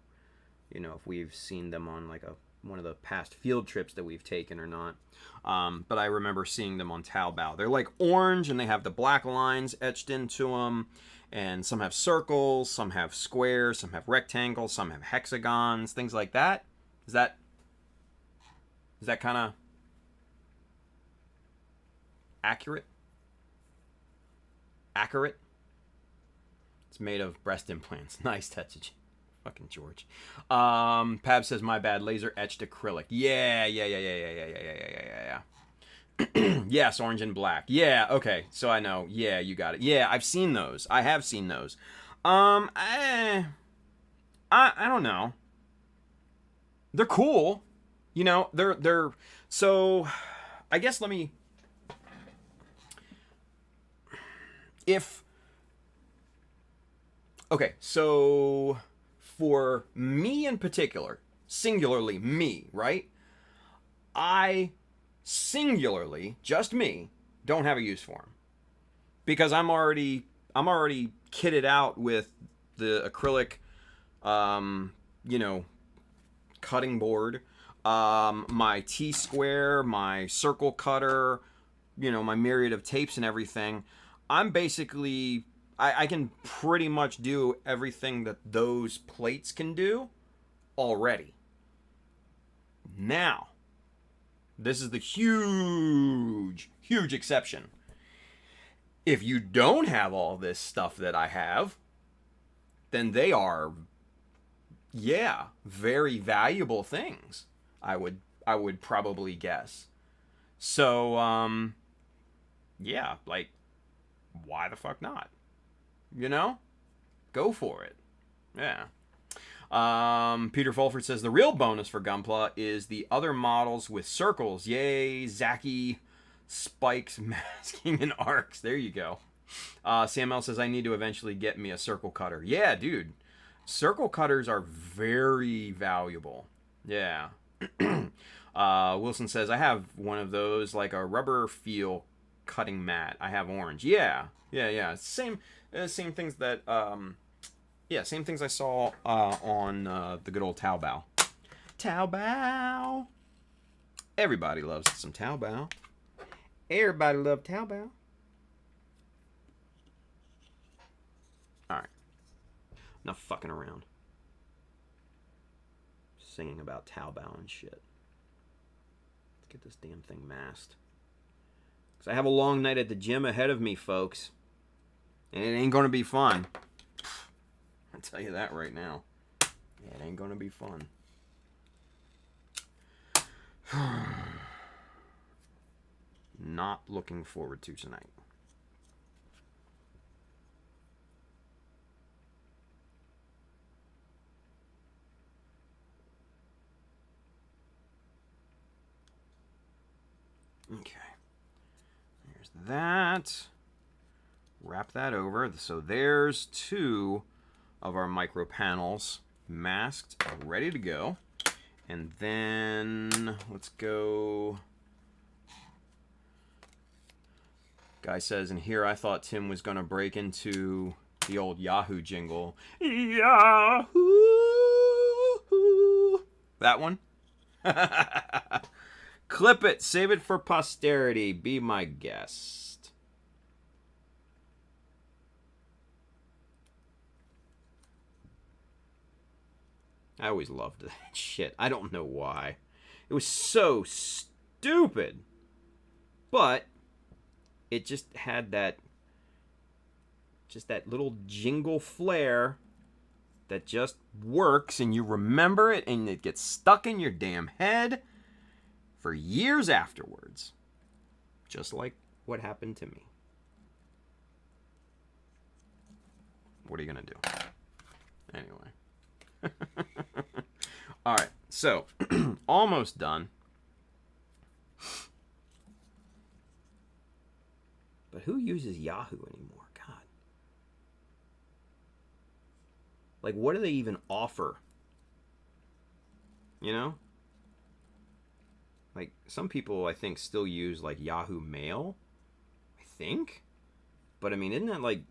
if we've seen them on like one of the past field trips that we've taken or not. But I remember seeing them on Taobao. They're like orange and they have the black lines etched into them. And some have circles, some have squares, some have rectangles, some have hexagons, things like that. Is that kind of accurate? Accurate? It's made of breast implants. Nice, Tetsuji. Fucking George. Pab says, my bad, laser etched acrylic. Yeah. Yes, orange and black. Yeah, okay, so I know. Yeah, you got it. Yeah, I've seen those. I have seen those. I'm I don't know. They're cool. You know, they're so I guess let me okay, so for me in particular, singularly me, right? I singularly, just me, don't have a use for them. Because I'm already kitted out with the acrylic you know, cutting board, my T-square, my circle cutter, you know, my myriad of tapes and everything. I'm basically, I can pretty much do everything that those plates can do already. Now, this is the huge exception. If you don't have all this stuff that I have, then they are, yeah, very valuable things. I would probably guess. So, yeah, like, why the fuck not? You know? Go for it. Yeah. Peter Fulford says, the real bonus for Gunpla is the other models with circles. Yay, Zacky, spikes, masking, and arcs. There you go. Sam L says, I need to eventually get me a circle cutter. Yeah, dude. Circle cutters are very valuable. Yeah. Wilson says, I have one of those, like a rubber feel cutting mat. I have orange. Yeah. Same things that, same things I saw on the good old Taobao. Taobao. Everybody loves some Taobao. Everybody loves Taobao. Alright. Enough fucking around. Singing about Taobao and shit. Let's get this damn thing masked. Because I have a long night at the gym ahead of me, folks. And it ain't gonna be fun. I'll tell you that right now. Yeah, it ain't gonna be fun. Not looking forward to tonight. Okay. There's that. Wrap that over. So there's two of our micro panels masked, ready to go. And then let's go. Guy says, and here I thought Tim was going to break into the old Yahoo jingle. Yahoo! That one? Clip it. Save it for posterity. Be my guest. I always loved that shit. I don't know why. It was so stupid. But it just had that little jingle flair that just works, and you remember it, and it gets stuck in your damn head for years afterwards. Just like what happened to me. What are you gonna do? Anyway. Alright, so almost done. But who uses Yahoo anymore? God. Like, what do they even offer? You know? Like, some people, I think, still use, like, Yahoo Mail. I think? But, I mean, isn't that, like,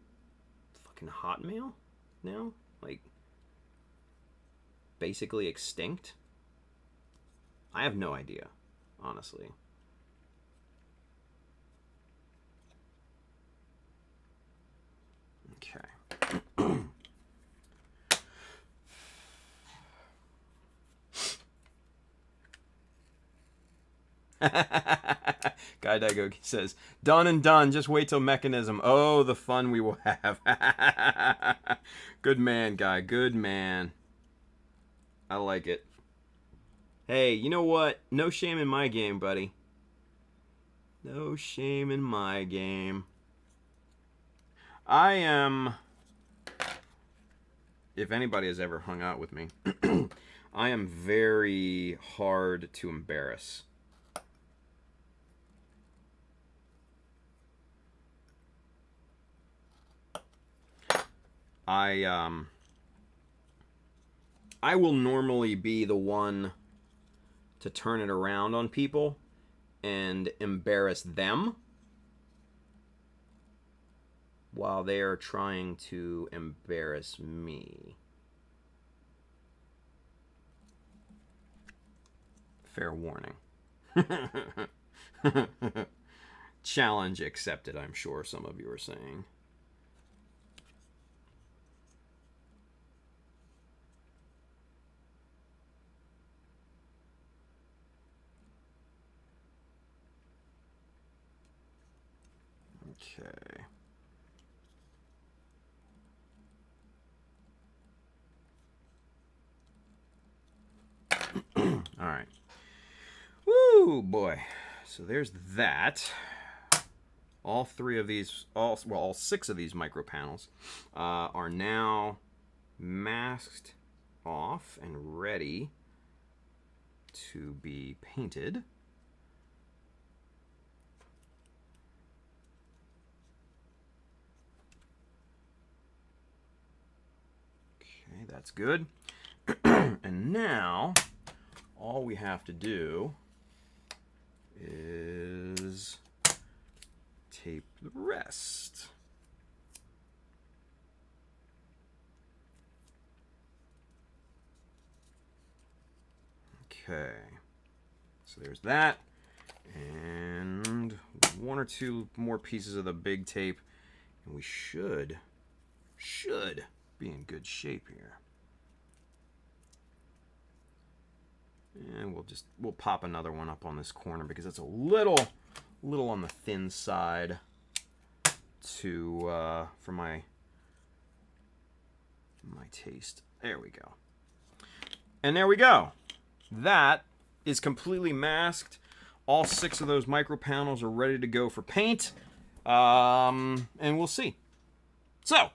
fucking Hotmail now? Like, basically extinct? I have no idea, honestly. Okay. Guy Daigo says, done and done. Just wait till Mechanism. Oh, the fun we will have. Good man, Guy. Good man. I like it. Hey, you know what? No shame in my game, buddy. No shame in my game. I am if anybody has ever hung out with me, I am very hard to embarrass. I will normally be the one to turn it around on people and embarrass them while they are trying to embarrass me. Fair warning. Challenge accepted, I'm sure some of you are saying. Okay. All right. Woo, boy. So there's that. All three of these, all six of these micro panels are now masked off and ready to be painted. Okay, that's good. And now all we have to do is tape the rest. Okay, so there's that, and one or two more pieces of the big tape, and we should be in good shape here. And we'll pop another one up on this corner because it's a little on the thin side for my taste. There we go. And there we go. That is completely masked. All six of those micro panels are ready to go for paint. And we'll see. So,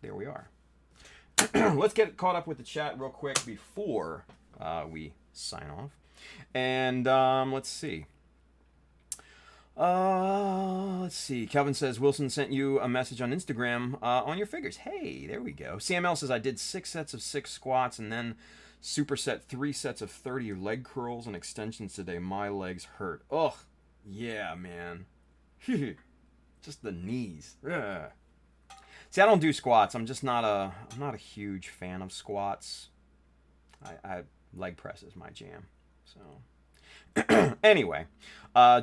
there we are. Let's get caught up with the chat real quick before we sign off. And let's see. Kelvin says, Wilson sent you a message on Instagram on your figures. Hey, there we go. CML says, I did 6 sets of 6 squats and then superset 3 sets of 30 leg curls and extensions today. My legs hurt. Ugh. Yeah, man. Just the knees. Ugh. See, I don't do squats. I'm not a huge fan of squats. I leg press is my jam. So anyway,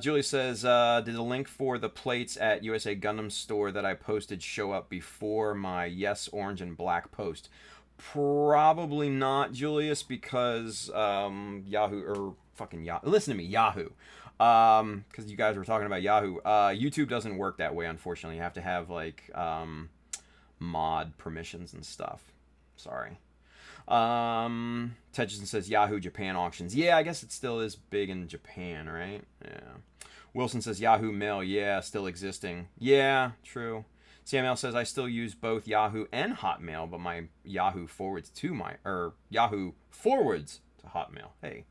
Julie says, did the link for the plates at USA Gundam Store that I posted show up before my yes, orange, and black post? Probably not, Julius, because Yahoo, or fucking Yahoo, listen to me, Yahoo, because you guys were talking about Yahoo. YouTube doesn't work that way, unfortunately. You have to have, like, mod permissions and stuff. Sorry. Tetchison says Yahoo Japan auctions. Yeah, I guess it still is big in Japan, right? Yeah. Wilson says Yahoo Mail. Yeah, still existing. Yeah, true. CML says I still use both Yahoo and Hotmail, but my Yahoo forwards to Hotmail. Hey.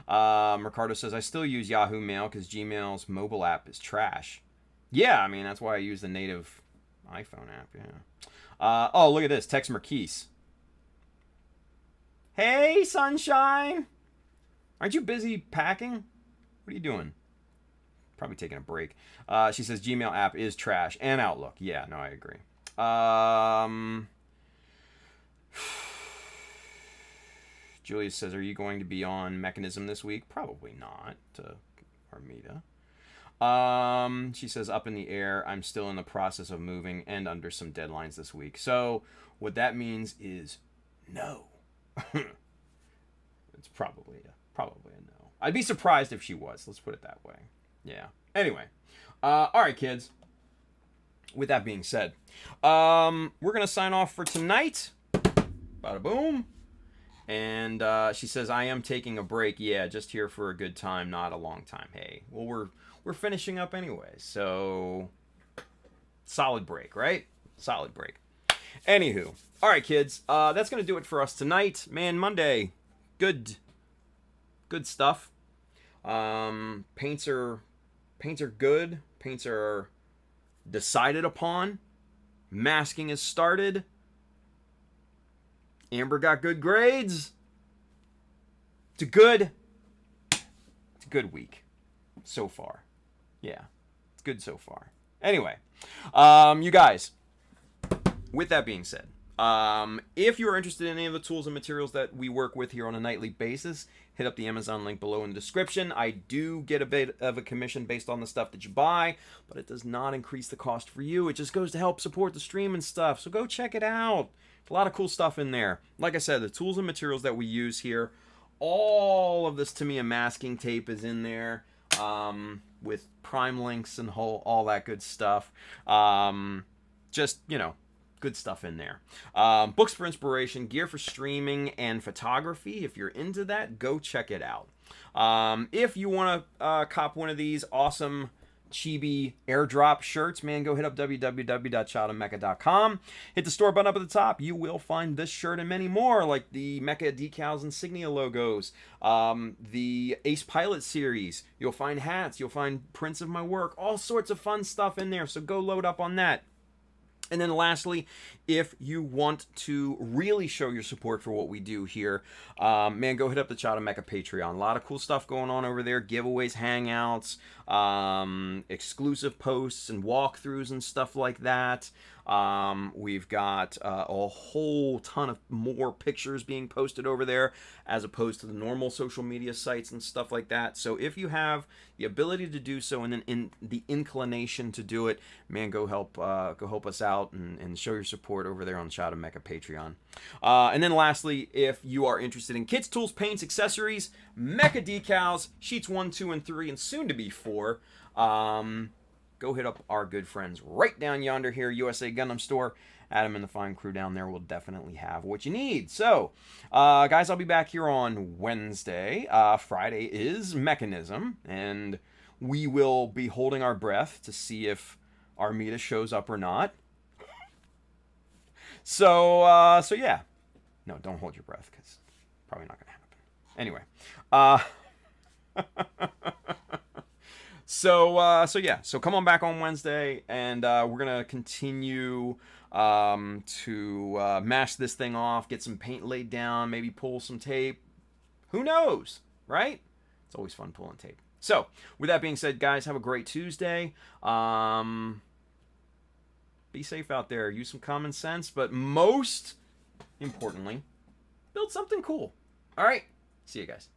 Ricardo says I still use Yahoo Mail because Gmail's mobile app is trash. Yeah, I mean that's why I use the native iPhone app. Yeah. Oh, look at this. Tex Marquise. Hey, sunshine! Aren't you busy packing? What are you doing? Probably taking a break. She says Gmail app is trash. And Outlook. Yeah, no, I agree. Julia says, are you going to be on Mechanism this week? Probably not. Armida. She says, up in the air. I'm still in the process of moving and under some deadlines this week. So, what that means is no. It's probably a no. I'd be surprised if she was. Let's put it that way. Yeah. Anyway. All right, kids. With that being said, we're going to sign off for tonight. Bada boom. And she says, I am taking a break. Yeah, just here for a good time, not a long time. Hey, well, we're finishing up anyway. So, solid break, right? Solid break. Anywho, all right, kids. That's gonna do it for us tonight. Man, Monday, good stuff. Paints are good. Paints are decided upon. Masking has started. Amber got good grades. It's a good week so far. Yeah, it's good so far. Anyway, you guys, with that being said, if you're interested in any of the tools and materials that we work with here on a nightly basis, hit up the Amazon link below in the description. I do get a bit of a commission based on the stuff that you buy, but it does not increase the cost for you. It just goes to help support the stream and stuff, so go check it out. A lot of cool stuff in there. Like I said, the tools and materials that we use here, all of this Tamiya masking tape is in there, with prime links and all that good stuff. Just, good stuff in there. Books for inspiration, gear for streaming and photography. If you're into that, go check it out. If you want to cop one of these awesome chibi airdrop shirts, man, go hit up www.childofmecha.com. Hit the store button up at the top. You will find this shirt and many more, like the Mecha Decals insignia logos, the Ace Pilot series. You'll find hats. You'll find prints of my work. All sorts of fun stuff in there, so go load up on that. And then lastly, if you want to really show your support for what we do here, man, go hit up the Child of Mecha Patreon. A lot of cool stuff going on over there. Giveaways, hangouts, exclusive posts and walkthroughs and stuff like that. We've got a whole ton of more pictures being posted over there as opposed to the normal social media sites and stuff like that. So if you have the ability to do so and then in the inclination to do it, man, go help us out and show your support over there on Child of Mecha Patreon. And then lastly, if you are interested in kits, tools, paints, accessories, Mecha Decals, sheets 1, 2, and 3, and soon to be 4, go hit up our good friends right down yonder here, USA Gundam Store. Adam and the fine crew down there will definitely have what you need. So, guys, I'll be back here on Wednesday. Friday is Mechanism, and we will be holding our breath to see if Armida shows up or not. So yeah. No, don't hold your breath, because probably not going to happen. Anyway. So yeah, so come on back on Wednesday, and we're gonna continue to mash this thing off, get some paint laid down, maybe pull some tape. Who knows, right? It's always fun pulling tape. So with that being said, guys, have a great Tuesday. Be safe out there. Use some common sense, but most importantly, build something cool. All right, see you guys.